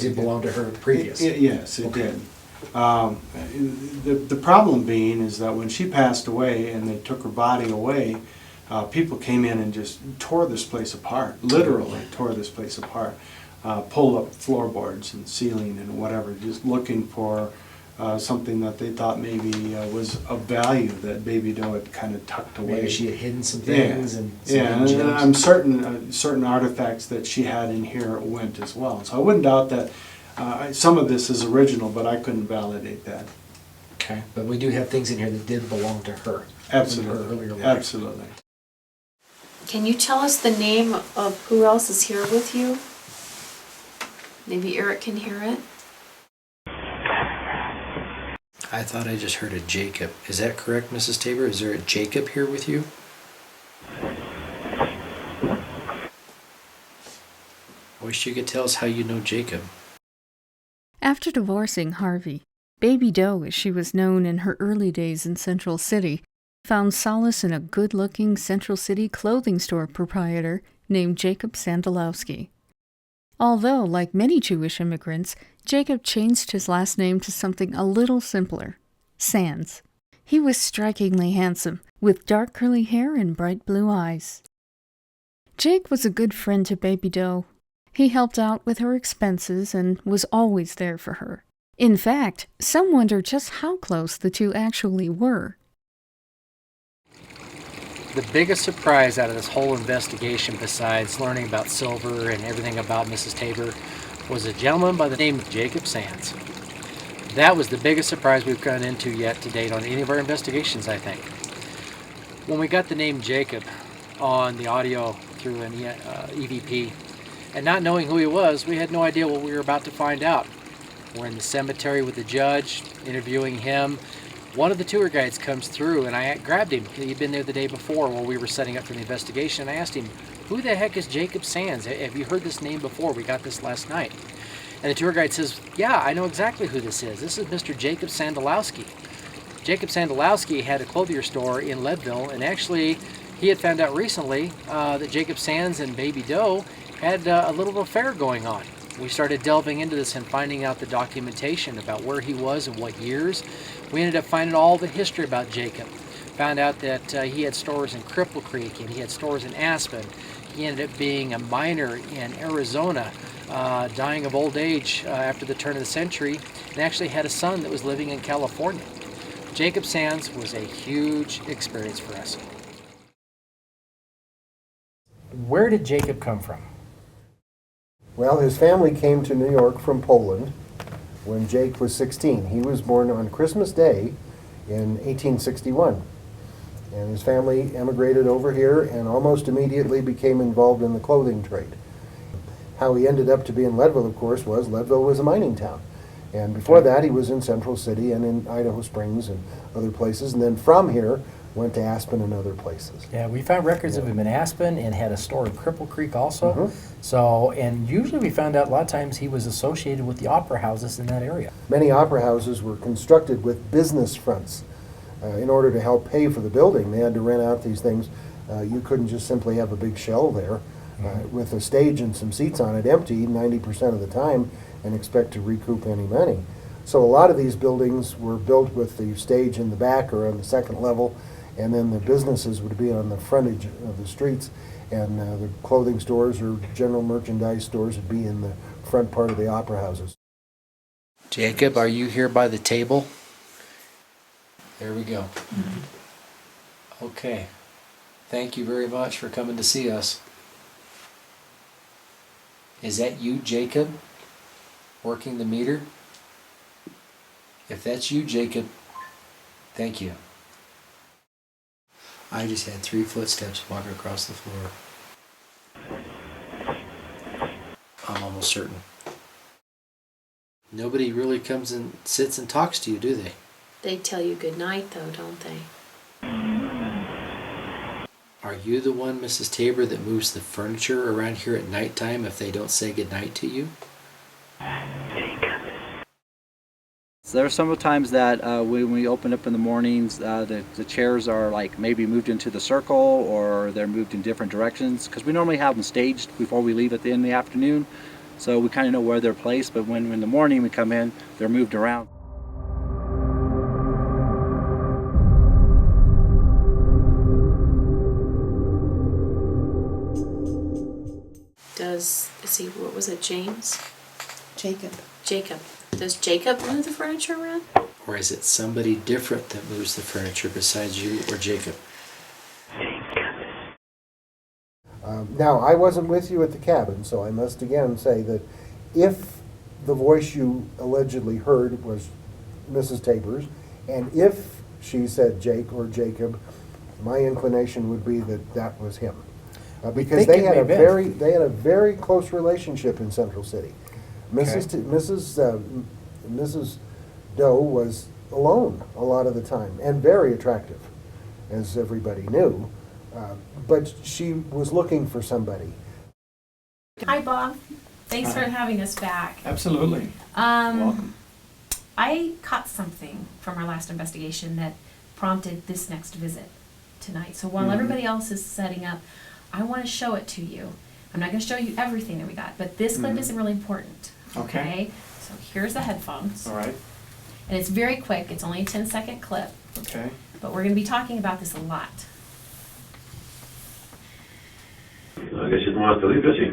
did belong to her previous. Yes, it Okay. did. The problem being is that when she passed away and they took her body away, people came in and just tore this place apart, literally tore this place apart, pulled up floorboards and ceiling and whatever, just looking for something that they thought maybe was of value that Baby Doe had kind of tucked away. Maybe she had hidden some things and some yeah, hidden and gems. I'm certain artifacts that she had in here went as well. So I wouldn't doubt that some of this is original, but I couldn't validate that. Okay, but we do have things in here that did belong to her. Absolutely, In her earlier life. absolutely. Can you tell us the name of who else is here with you? Maybe Eric can hear it. I thought I just heard a Jacob. Is that correct, Mrs. Tabor? Is there a Jacob here with you? I wish you could tell us how you know Jacob. After divorcing Harvey, Baby Doe, as she was known in her early days in Central City, found solace in a good-looking Central City clothing store proprietor named Jacob Sandalowski. Although, like many Jewish immigrants, Jacob changed his last name to something a little simpler, Sands. He was strikingly handsome, with dark curly hair and bright blue eyes. Jake was a good friend to Baby Doe. He helped out with her expenses and was always there for her. In fact, some wonder just how close the two actually were. The biggest surprise out of this whole investigation, besides learning about silver and everything about Mrs. Tabor, was a gentleman by the name of Jacob Sands. That was the biggest surprise we've gone into yet to date on any of our investigations, I think. When we got the name Jacob on the audio through an EVP, and not knowing who he was, we had no idea what we were about to find out. We're in the cemetery with the judge, interviewing him. One of the tour guides comes through, and I grabbed him. He'd been there the day before while we were setting up for the investigation. I asked him, who the heck is Jacob Sands? Have you heard this name before? We got this last night. And the tour guide says, yeah, I know exactly who this is. This is Mr. Jacob Sandalowski. Jacob Sandalowski had a clothier store in Leadville, and actually he had found out recently that Jacob Sands and Baby Doe had a little affair going on. We started delving into this and finding out the documentation about where he was and what years. We ended up finding all the history about Jacob. Found out that he had stores in Cripple Creek and he had stores in Aspen. He ended up being a miner in Arizona, dying of old age after the turn of the century, and actually had a son that was living in California. Jacob Sands was a huge experience for us. Where did Jacob come from? Well, his family came to New York from Poland, when Jake was 16. He was born on Christmas Day in 1861. And his family emigrated over here and almost immediately became involved in the clothing trade. How he ended up to be in Leadville, of course, was Leadville was a mining town. And before that, he was in Central City and in Idaho Springs and other places. And then from here, went to Aspen and other places. Yeah, we found records of him in Aspen and had a store in Cripple Creek also. Mhm. So, and usually we found out a lot of times he was associated with the opera houses in that area. Many opera houses were constructed with business fronts. In order to help pay for the building, they had to rent out these things. You couldn't just simply have a big shell there with a stage and some seats on it empty 90% of the time and expect to recoup any money. So a lot of these buildings were built with the stage in the back or on the second level, and then the businesses would be on the frontage of the streets, and the clothing stores or general merchandise stores would be in the front part of the opera houses. Jacob, are you here by the table? There we go. Okay. Thank you very much for coming to see us. Is that you, Jacob, working the meter? If that's you, Jacob, thank you. I just had 3 footsteps walk across the floor. I'm almost certain. Nobody really comes and sits and talks to you, do they? They tell you good night, though, don't they? Are you the one, Mrs. Tabor, that moves the furniture around here at nighttime if they don't say good night to you? So there are some times that when we open up in the mornings, the chairs are like maybe moved into the circle or they're moved in different directions, because we normally have them staged before we leave at the end of the afternoon, so we kind of know where they're placed, but when in the morning we come in, they're moved around. What was it, James? Jacob. Jacob. Does Jacob move the furniture around? Or is it somebody different that moves the furniture besides you or Jacob? Now, I wasn't with you at the cabin, so I must again say that if the voice you allegedly heard was Mrs. Tabor's, and if she said Jake or Jacob, my inclination would be that that was him. Because they had a very close relationship in Central City. Mrs. Doe was alone a lot of the time and very attractive, as everybody knew. But she was looking for somebody. Hi, Bob. Thanks for having us back. Absolutely. Welcome. I caught something from our last investigation that prompted this next visit tonight. So while everybody else is setting up, I want to show it to you. I'm not going to show you everything that we got, but this clip isn't really important. Okay. So here's the headphones. All right. And it's very quick. It's only a 10-second clip. Okay. But we're going to be talking about this a lot. I guess you don't want to leave, does he?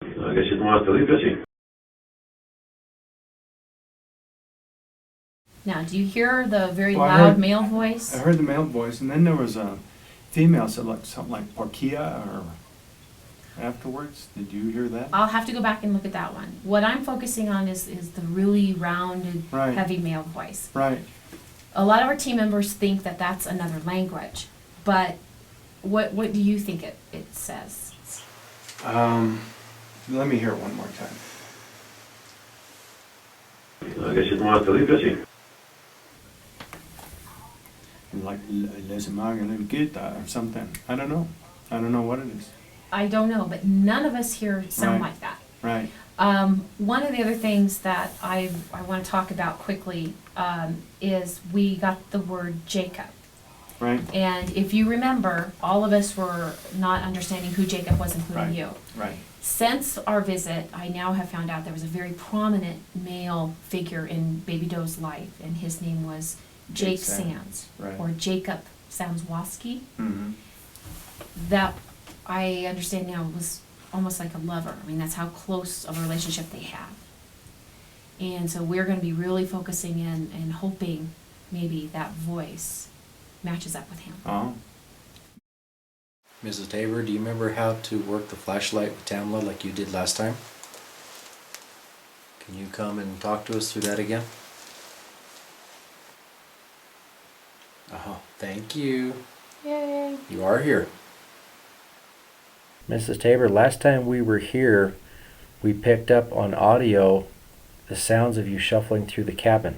I guess you don't want to leave, does he? Now, do you hear the very loud male voice? I heard the male voice, and then there was a female said like something like Porkia or afterwards. Did you hear that? I'll have to go back and look at that one. What I'm focusing on is the really rounded, heavy male voice. Right. A lot of our team members think that that's another language, but what do you think it says? Let me hear it one more time. I guess you don't want to leave, does he? Like or something. I don't know. I don't know what it is. I don't know, but none of us here sound like that. Right. One of the other things that I want to talk about quickly is we got the word Jacob. Right. And if you remember, all of us were not understanding who Jacob was, including you. Right. Since our visit, I now have found out there was a very prominent male figure in Baby Doe's life, and his name was Jake Sands, or Jacob Sands-Waski. That I understand now was almost like a lover. I mean, that's how close of a relationship they have. And so we're going to be really focusing in and hoping maybe that voice matches up with him. Oh. Mrs. Tabor, do you remember how to work the flashlight with Tamla like you did last time? Can you come and talk to us through that again? Oh, thank you. Yay. You are here. Mrs. Tabor, last time we were here, we picked up on audio the sounds of you shuffling through the cabin.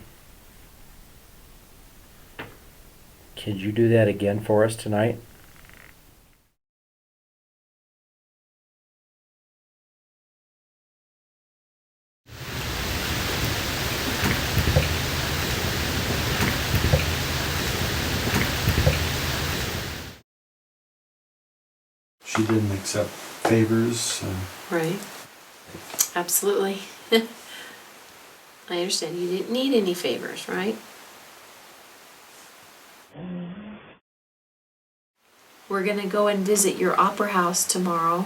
Could you do that again for us tonight? She didn't accept favors. Right. Absolutely. I understand you didn't need any favors, right? We're gonna go and visit your opera house tomorrow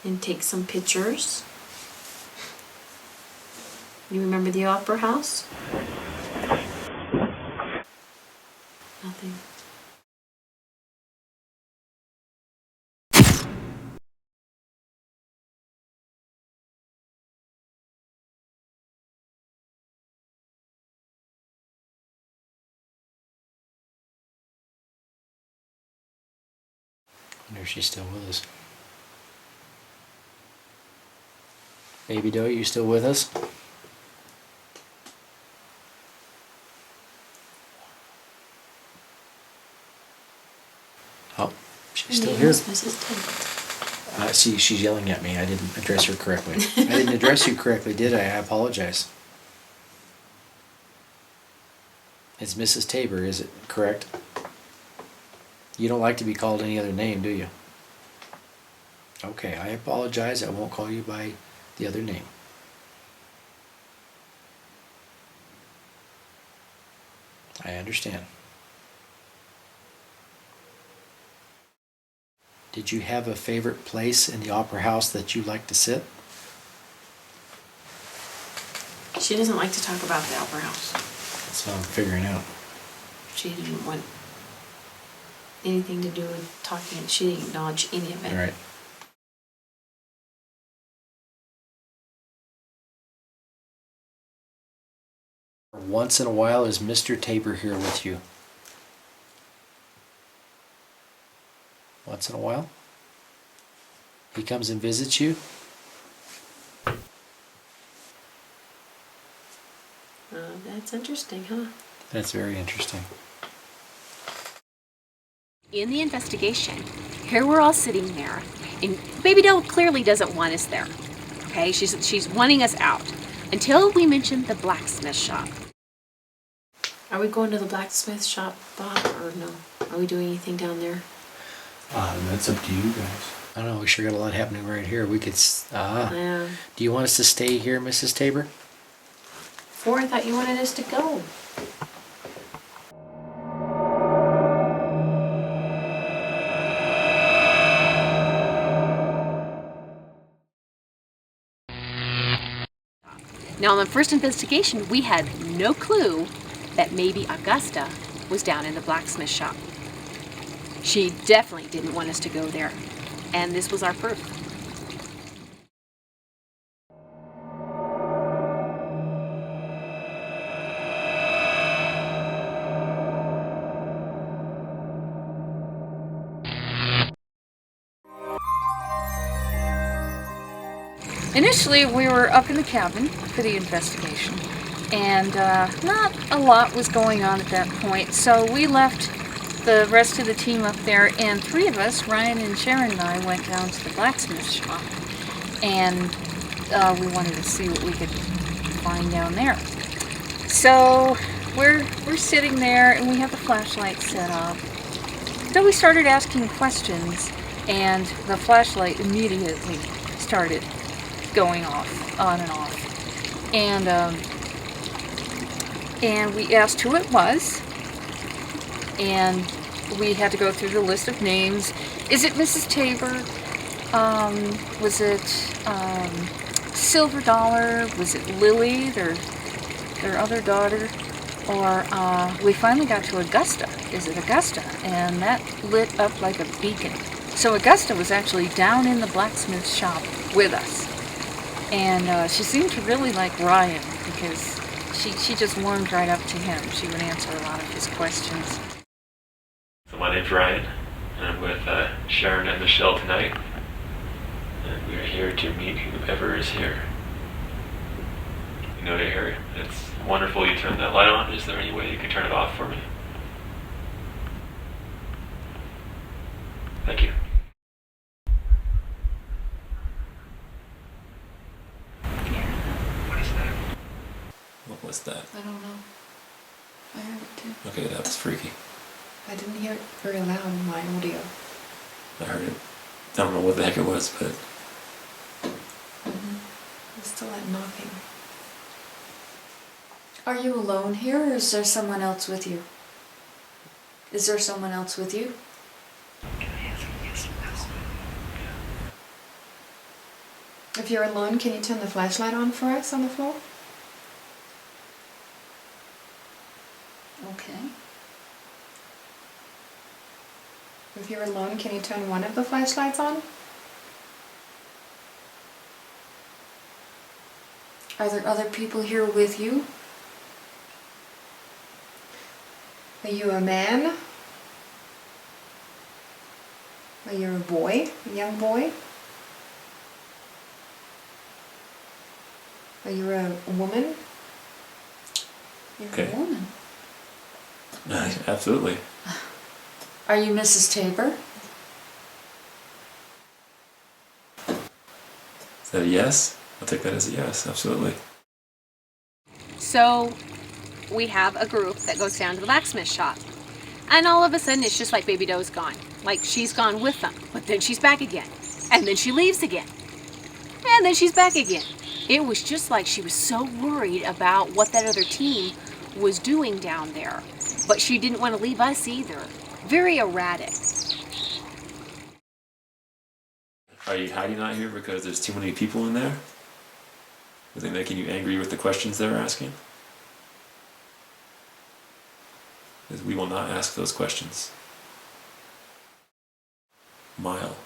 and take some pictures. You remember the opera house? Nothing. I wonder if she's still with us. Baby Doe, you still with us? Oh, she's still here. Mrs. Tabor. See, she's yelling at me. I didn't address her correctly. I didn't address you correctly, did I? I apologize. It's Mrs. Tabor, is it correct? You don't like to be called any other name, do you? Okay, I apologize. I won't call you by the other name. I understand. Did you have a favorite place in the opera house that you like to sit? She doesn't like to talk about the opera house. That's what I'm figuring out. She didn't want anything to do with talking. She didn't acknowledge any of it. All right. Once in a while, is Mr. Tabor here with you? Once in a while? He comes and visits you? That's interesting, huh? That's very interesting. In the investigation, here we're all sitting there, and Baby Doe clearly doesn't want us there. Okay, she's wanting us out until we mention the blacksmith shop. Are we going to the blacksmith shop, Bob, or no? Are we doing anything down there? That's up to you guys. I don't know, we sure got a lot happening right here. We could, Yeah. Do you want us to stay here, Mrs. Tabor? I thought you wanted us to go. Now, on the first investigation, we had no clue that maybe Augusta was down in the blacksmith shop. She definitely didn't want us to go there, and this was our proof. Initially, we were up in the cabin for the investigation, and not a lot was going on at that point, so we left the rest of the team up there, and three of us, Ryan and Sharon and I, went down to the blacksmith shop, and we wanted to see what we could find down there. So we're sitting there, and we have the flashlight set up. So we started asking questions, and the flashlight immediately started going off, on and off. And we asked who it was, and we had to go through the list of names. Is it Mrs. Tabor? Was it Silver Dollar? Was it Lily, their other daughter? Or we finally got to Augusta. Is it Augusta? And that lit up like a beacon. So Augusta was actually down in the blacksmith shop with us. And she seemed to really like Ryan because she just warmed right up to him. She would answer a lot of his questions. So my name's Ryan, and I'm with Sharon and Michelle tonight. And we're here to meet whoever is here. You know you're here. It's wonderful you turned that light on. Is there any way you could turn it off for me? Thank you. What was that? I don't know. I heard it too. Okay, that was freaky. I didn't hear it very loud in my audio. I heard it. I don't know what the heck it was, but... It's still that knocking. Are you alone here, or is there someone else with you? Is there someone else with you? If you're alone, can you turn the flashlight on for us on the floor? Okay. If you're alone, can you turn one of the flashlights on? Are there other people here with you? Are you a man? Are you a boy? A young boy? Are you a woman? You're Okay. a woman. Absolutely. Are you Mrs. Tabor? Is that a yes? I'll take that as a yes, absolutely. So we have a group that goes down to the blacksmith shop. And all of a sudden it's just like Baby Doe's gone. Like she's gone with them. But then she's back again. And then she leaves again. And then she's back again. It was just like she was so worried about what that other team was doing down there. But she didn't want to leave us either. Very erratic. Are you hiding out here because there's too many people in there? Are they making you angry with the questions they're asking? Because we will not ask those questions. Mile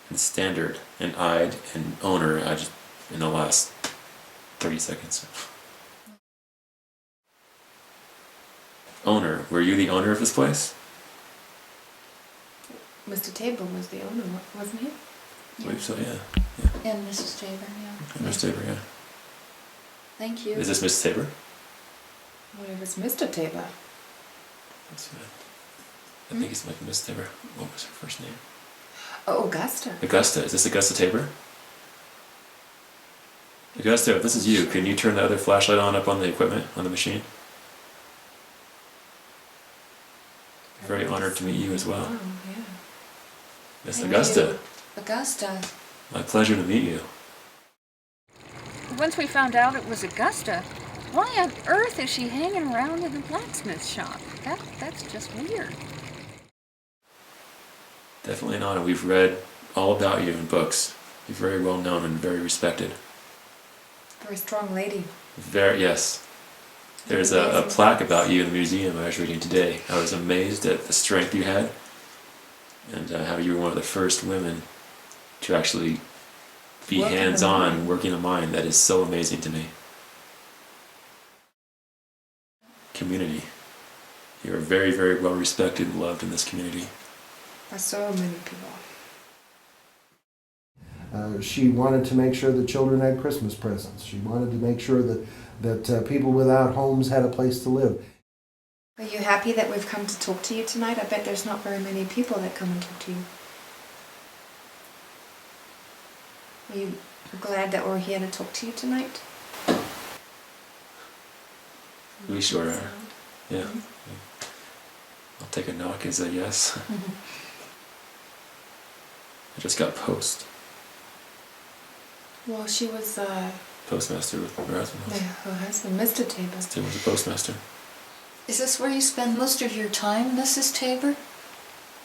and standard and I'd and owner, I just in the last 30 seconds. Owner, were you the owner of this place? Mr. Tabor was the owner, wasn't he? I believe so, yeah. And Mrs. Tabor, yeah. And Miss Tabor, yeah. Thank you. Is this Miss Tabor? What if it's Mr. Tabor? That's good. I think it's like Miss Tabor. What was her first name? Oh, Augusta. Augusta. Is this Augusta Tabor? Augusta, if this is you, can you turn the other flashlight on up on the equipment, on the machine? Very honored to meet you as well. Oh, yeah. Miss Thank Augusta. you. Augusta. My pleasure to meet you. Once we found out it was Augusta, why on earth is she hanging around in the blacksmith shop? That's just weird. Definitely an honor. We've read all about you in books. You're very well known and very respected. Very strong lady. Yes. There's a plaque about you in the museum I was reading today. I was amazed at the strength you had and how you were one of the first women to actually be hands-on working a mine. That is so amazing to me. Community. You are very, very well respected and loved in this community. By so many people. She wanted to make sure the children had Christmas presents. She wanted to make sure that people without homes had a place to live. Are you happy that we've come to talk to you tonight? I bet there's not very many people that come and talk to you. Are you glad that we're here to talk to you tonight? We sure are. Yeah. I'll take a knock as a yes. I just got post. Well, she was Postmaster with her husband. her husband, Mr. Tabor. Tim was a postmaster. Is this where you spend most of your time, Mrs. Tabor?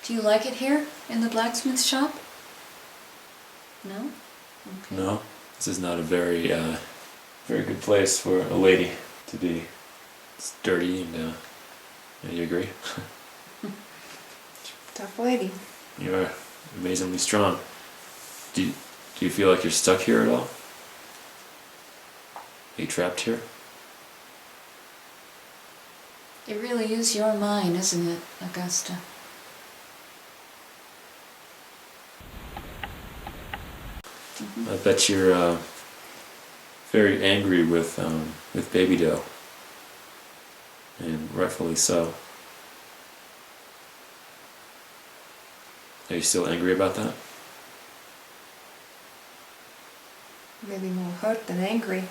Do you like it here in the blacksmith shop? No? Okay. No, this is not a very, very good place for a lady to be. It's dirty and, you agree? Tough lady. You are amazingly strong. Do you feel like you're stuck here at all? Are you trapped here? It really is your mine, isn't it, Augusta? I bet you're very angry with Baby Doe, and rightfully so. Are you still angry about that? Maybe more hurt than angry.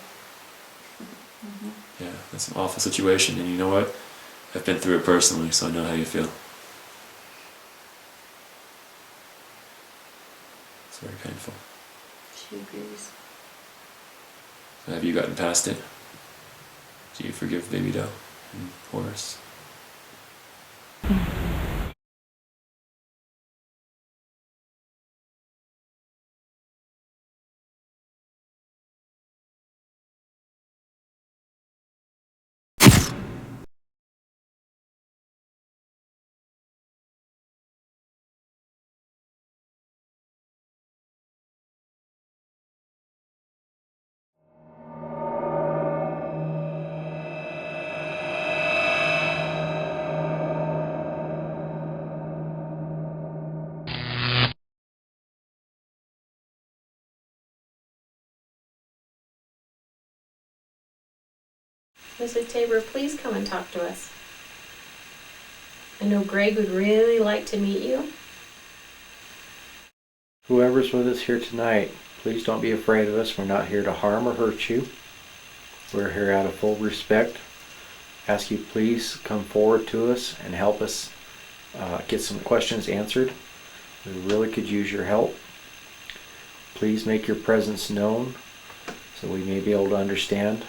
Yeah, that's an awful situation, and you know what? I've been through it personally, so I know how you feel. It's very painful. She agrees. So have you gotten past it? Do you forgive Baby Doe and Horace? Mrs. Tabor, please come and talk to us. I know Greg would really like to meet you. Whoever's with us here tonight, please don't be afraid of us. We're not here to harm or hurt you. We're here out of full respect. Ask you please come forward to us and help us get some questions answered. We really could use your help. Please make your presence known so we may be able to understand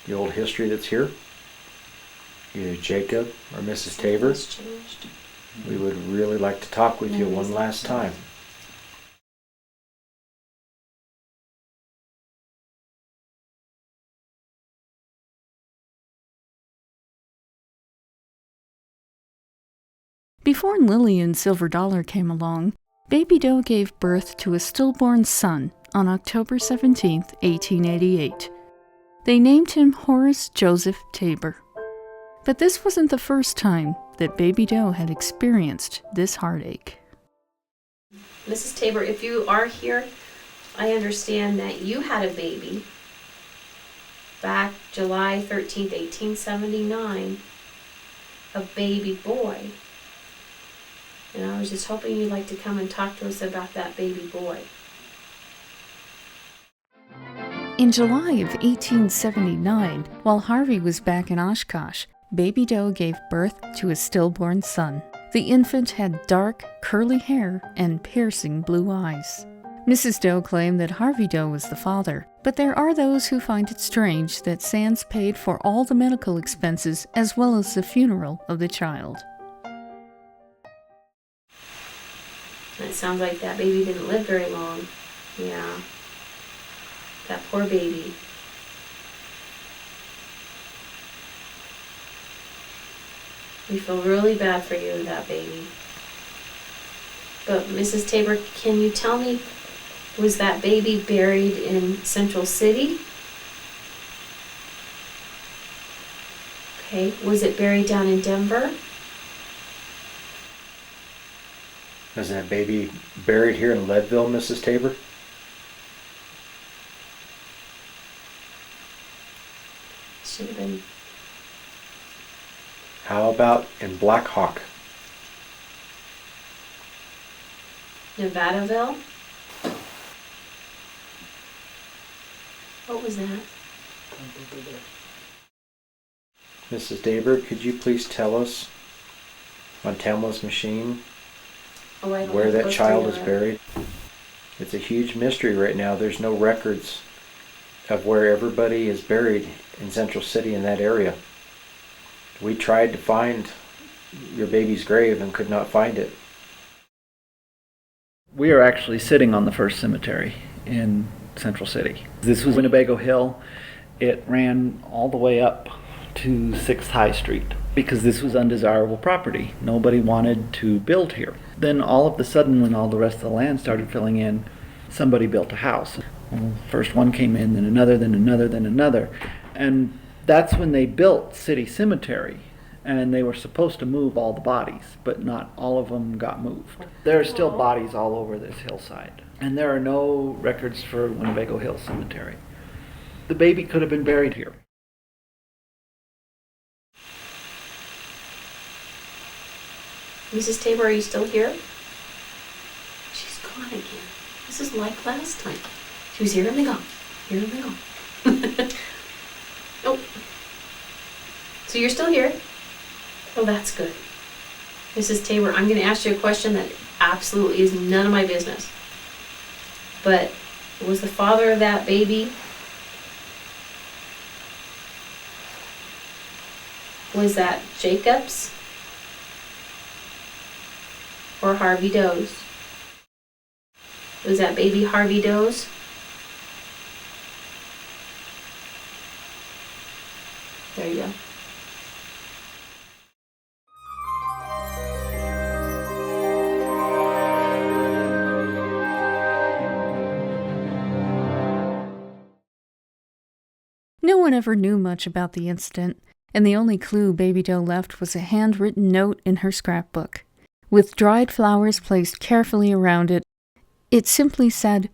the old history that's here. Either Jacob or Mrs. Tabor. We would really like to talk with you one last time. Before Lily and Silver Dollar came along, Baby Doe gave birth to a stillborn son on October 17, 1888. They named him Horace Joseph Tabor. But this wasn't the first time that Baby Doe had experienced this heartache. Mrs. Tabor, if you are here, I understand that you had a baby back July 13th, 1879, a baby boy. And I was just hoping you'd like to come and talk to us about that baby boy. In July of 1879, while Harvey was back in Oshkosh, Baby Doe gave birth to a stillborn son. The infant had dark, curly hair and piercing blue eyes. Mrs. Doe claimed that Harvey Doe was the father, but there are those who find it strange that Sands paid for all the medical expenses as well as the funeral of the child. It sounds like that baby didn't live very long. Yeah. That poor baby. We feel really bad for you, that baby. But Mrs. Tabor, can you tell me, was that baby buried in Central City? Okay. Was it buried down in Denver? Is that baby buried here in Leadville, Mrs. Tabor? Should have been. How about in Black Hawk? Nevadaville? What was that? Mrs. Tabor, could you please tell us on Tamla's machine where that child is buried? It's a huge mystery right now. There's no records of where everybody is buried in Central City in that area. We tried to find your baby's grave and could not find it. We are actually sitting on the first cemetery in Central City. This was Winnebago Hill. It ran all the way up to 6th High Street because this was undesirable property. Nobody wanted to build here. Then all of a sudden, when all the rest of the land started filling in, somebody built a house. Well, first one came in, then another, then another, then another. And that's when they built City Cemetery. And they were supposed to move all the bodies, but not all of them got moved. There are still bodies all over this hillside. And there are no records for Winnebago Hill Cemetery. The baby could have been buried here. Mrs. Tabor, are you still here? She's gone again. This is like last time. She was here and then gone. Here and then gone. Oh. So you're still here? Oh, that's good. Mrs. Tabor, I'm going to ask you a question that absolutely is none of my business. But was the father of that baby, was that Jacob's or Harvey Doe's? Was that baby Harvey Doe's? There you go. No one ever knew much about the incident, and the only clue Baby Doe left was a handwritten note in her scrapbook. With dried flowers placed carefully around it, it simply said,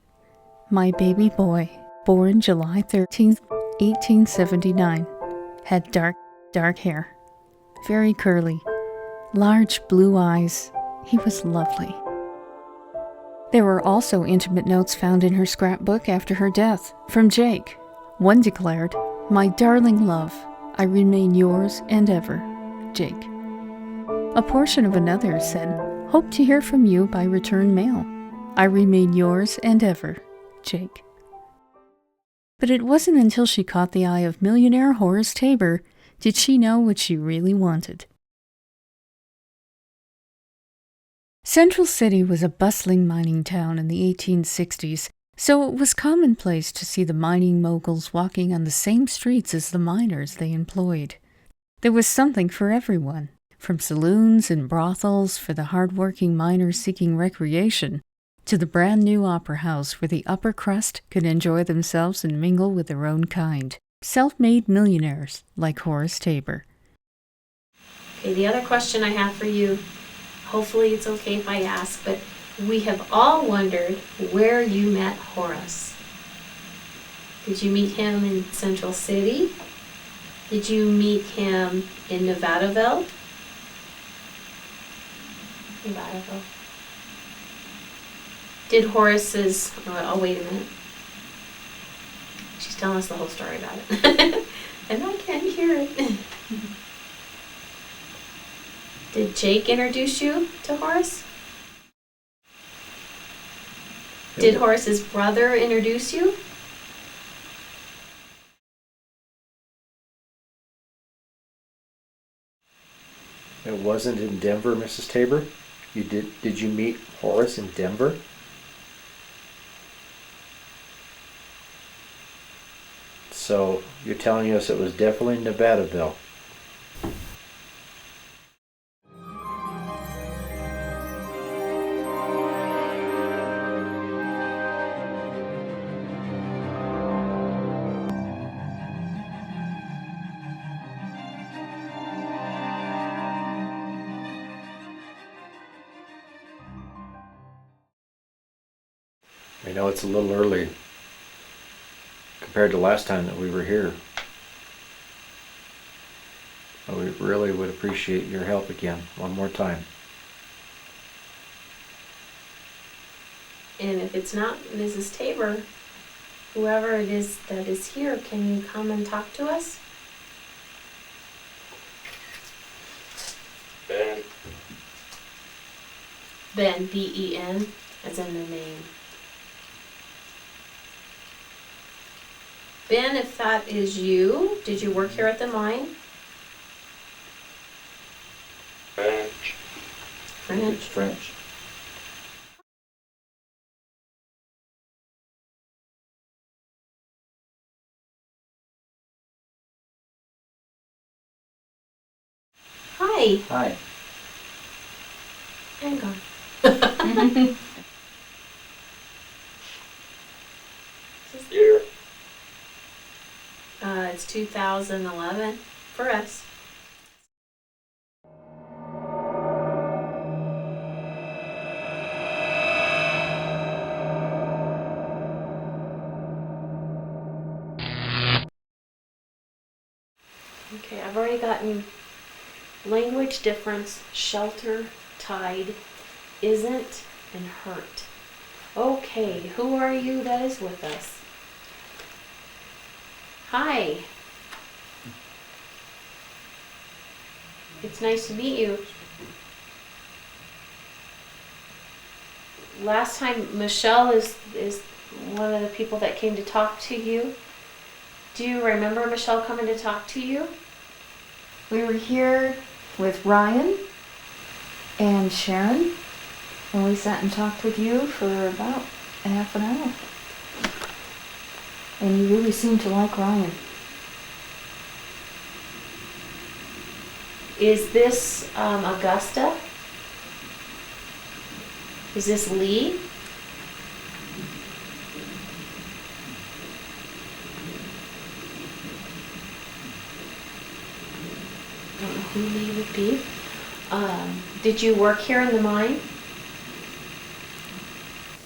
"My baby boy, born July 13th, 1879, had dark hair, very curly, large blue eyes. He was lovely." There were also intimate notes found in her scrapbook after her death, from Jake. One declared, "My darling love, I remain yours and ever, Jake." A portion of another said, "Hope to hear from you by return mail. I remain yours and ever, Jake." But it wasn't until she caught the eye of millionaire Horace Tabor did she know what she really wanted. Central City was a bustling mining town in the 1860s, so it was commonplace to see the mining moguls walking on the same streets as the miners they employed. There was something for everyone, from saloons and brothels for the hard-working miners seeking recreation, to the brand-new opera house where the upper crust could enjoy themselves and mingle with their own kind. Self-made millionaires like Horace Tabor. Okay, the other question I have for you, hopefully it's okay if I ask, but we have all wondered where you met Horace. Did you meet him in Central City? Did you meet him in Nevadaville? Nevadaville. Did Horace's, oh wait a minute. She's telling us the whole story about it. And I can't hear it. Did Jake introduce you to Horace? Did Horace's brother introduce you? It wasn't in Denver, Mrs. Tabor? Did you meet Horace in Denver? So you're telling us it was definitely Nevadaville. I know it's a little early compared to last time that we were here. But we really would appreciate your help again, one more time. And if it's not Mrs. Tabor, whoever it is that is here, can you come and talk to us? Ben. Ben, B-E-N, as in the name. Ben, if that is you, did you work here at the mine? French. French. French. Hi. Hi. And gone. It's 2011 for us. Okay, I've already gotten language difference, shelter, tide, isn't, and hurt. Okay, who are you that is with us? Hi. It's nice to meet you. Last time, Michelle is one of the people that came to talk to you. Do you remember Michelle coming to talk to you? We were here with Ryan and Sharon, and we sat and talked with you for about a half an hour. And you really seemed to like Ryan. Is this Augusta? Is this Lee? I don't know who Lee would be. Did you work here in the mine?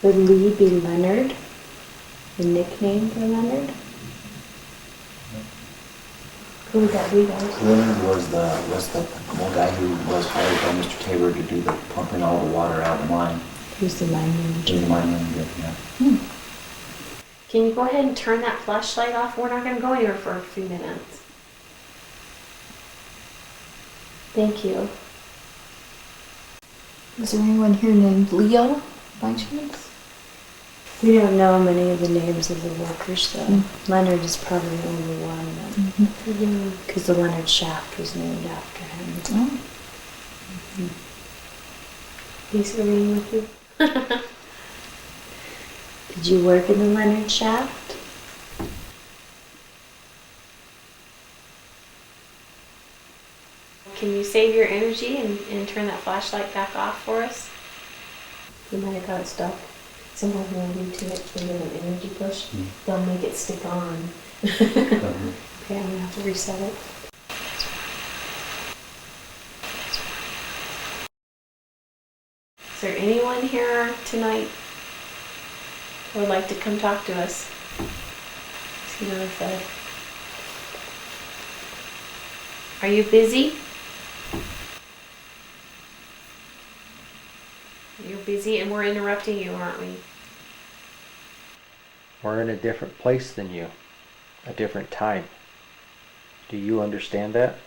Would Lee be Leonard? The nickname for Leonard? Who would that be, guys? Leonard was the one guy who was hired by Mr. Tabor to do the pumping all the water out of the mine. Who's the mine manager? The mine manager, yeah. Can you go ahead and turn that flashlight off? We're not going to go anywhere for a few minutes. Thank you. Is there anyone here named Leo, by chance? We don't know many of the names of the workers, though. Leonard is probably the only one, because the Leonard shaft was named after him. He's agreeing with you. Did you work in the Leonard shaft? Can you save your energy and turn that flashlight back off for us? You might have got it stuck. Someone will do too much with an energy push. They'll make it stick on. Okay, I'm gonna have to reset it. Is there anyone here tonight who would like to come talk to us? See what I said. Are you busy? You're busy and we're interrupting you, aren't we? We're in a different place than you, a different time. Do you understand that?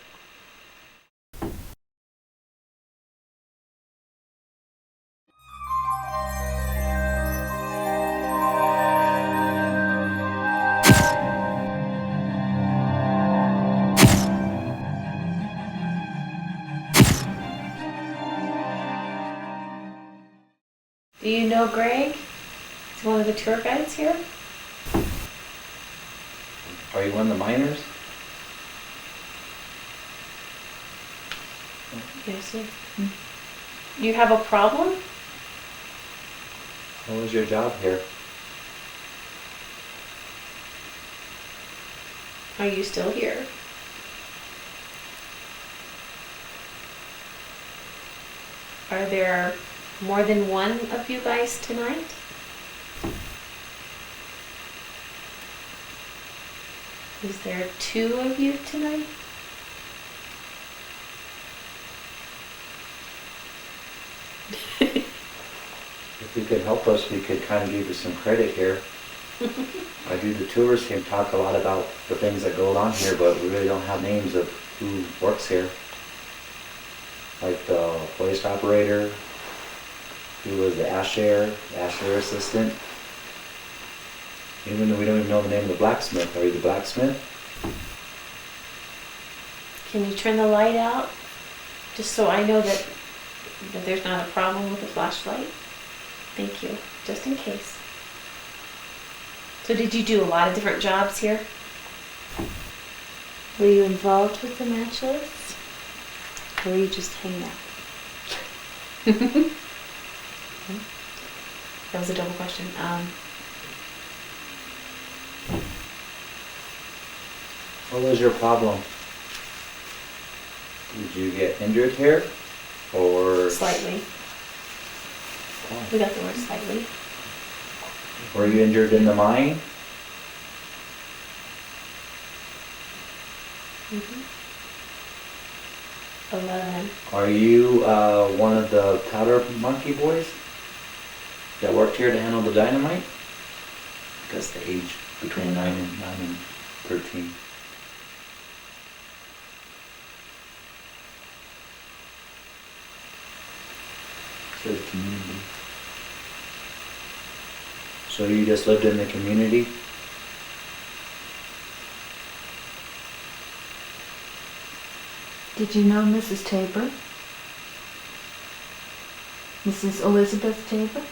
Do you know Greg? He's one of the tour guides here. Are you one of the miners? Yes, sir. You have a problem? What was your job here? Are you still here? Are there more than one of you guys tonight? Is there 2 of you tonight? If you could help us, we could kind of give you some credit here. I do the tours and talk a lot about the things that go on here, but we really don't have names of who works here. Like the hoist operator, who was the asher assistant. Even though we don't even know the name of the blacksmith. Are you the blacksmith? Can you turn the light out? Just so I know that there's not a problem with the flashlight. Thank you. Just in case. So did you do a lot of different jobs here? Were you involved with the Matchless? Or were you just hanging out? That was a double question. What was your problem? Did you get injured here? Or Slightly. We got the word slightly. were you injured in the mine? Mm-hmm. 11. Are you one of the powder monkey boys that worked here to handle the dynamite? Because the age between 9 and 13. Says community. So you just lived in the community? Did you know Mrs. Tabor? Mrs. Elizabeth Tabor?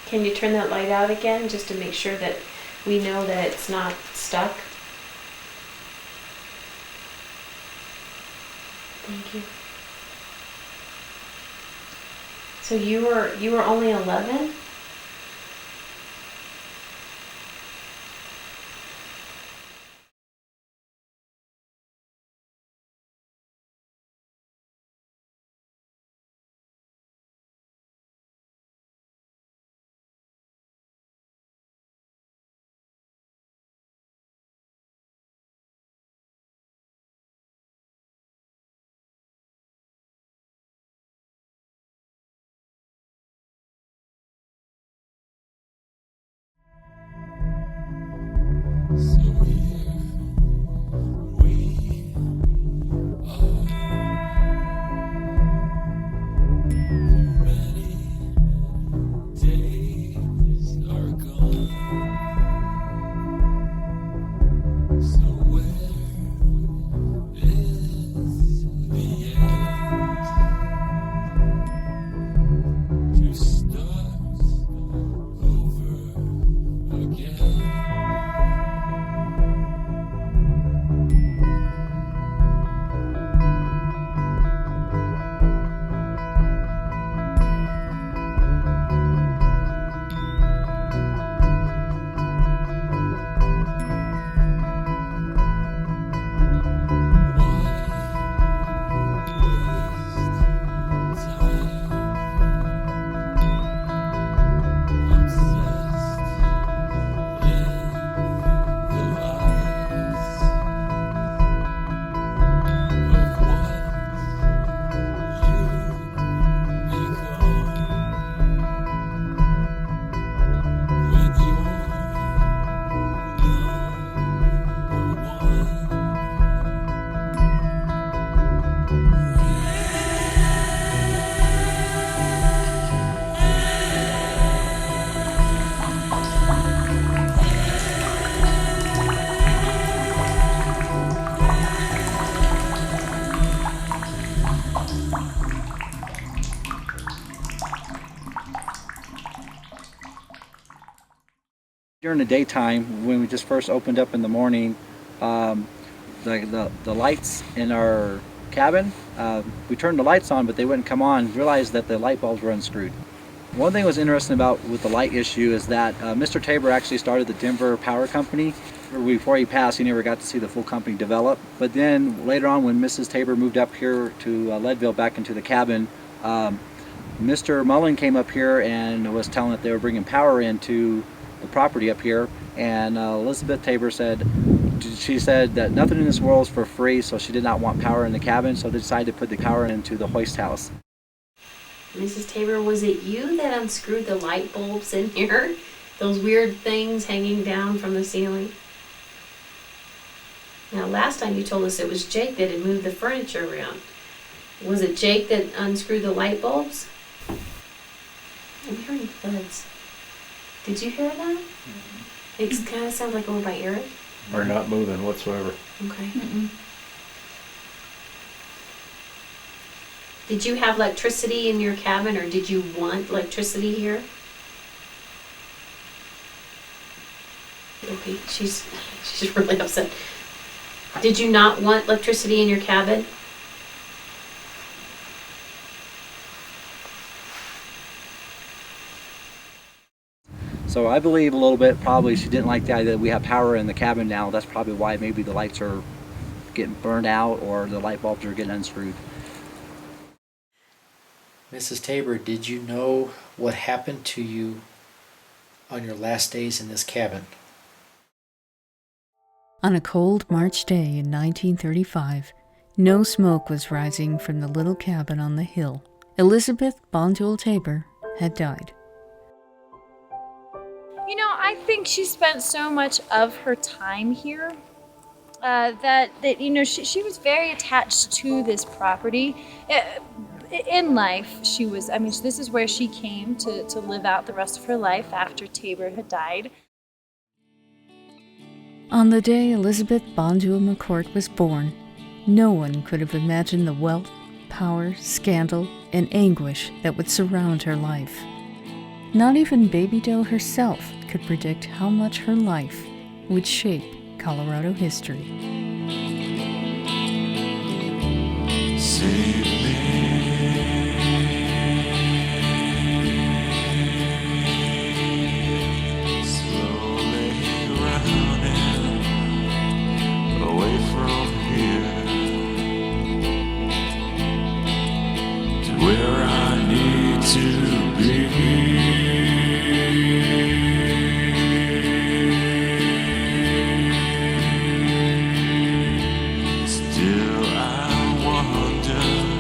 Can you turn that light out again just to make sure that we know that it's not stuck? Thank you. So you were only 11? During the daytime, when we just first opened up in the morning, the lights in our cabin, we turned the lights on, but they wouldn't come on. Realized that the light bulbs were unscrewed. One thing that was interesting about with the light issue is that Mr. Tabor actually started the Denver Power Company. Before he passed, he never got to see the full company develop. But then later on, when Mrs. Tabor moved up here to Leadville back into the cabin, Mr. Mullen came up here and was telling that they were bringing power into the property up here, and Elizabeth Tabor said that nothing in this world is for free, so she did not want power in the cabin, so they decided to put the power into the hoist house. Mrs. Tabor, was it you that unscrewed the light bulbs in here? Those weird things hanging down from the ceiling? Now, last time you told us it was Jake that had moved the furniture around. Was it Jake that unscrewed the light bulbs? I'm hearing thuds. Did you hear that? Mm-hmm. It kind of sounds like over by Eric. We're not moving whatsoever. Okay. Did you have electricity in your cabin, or did you want electricity here? Okay, she's really upset. Did you not want electricity in your cabin? So I believe a little bit probably she didn't like the idea that we have power in the cabin now. That's probably why maybe the lights are getting burned out or the light bulbs are getting unscrewed. Mrs. Tabor, did you know what happened to you on your last days in this cabin? On a cold March day in 1935, no smoke was rising from the little cabin on the hill. Elizabeth Doe Tabor had died. You know, I think she spent so much of her time here that you know, she was very attached to this property. In life, she was, I mean, this is where she came to live out the rest of her life after Tabor had died. On the day Elizabeth Doe McCourt was born, no one could have imagined the wealth, power, scandal, and anguish that would surround her life. Not even Baby Doe herself could predict how much her life would shape Colorado history. Save me. Slowly rounding away from here to where I need to be. Still I wonder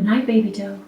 night, Baby Doe.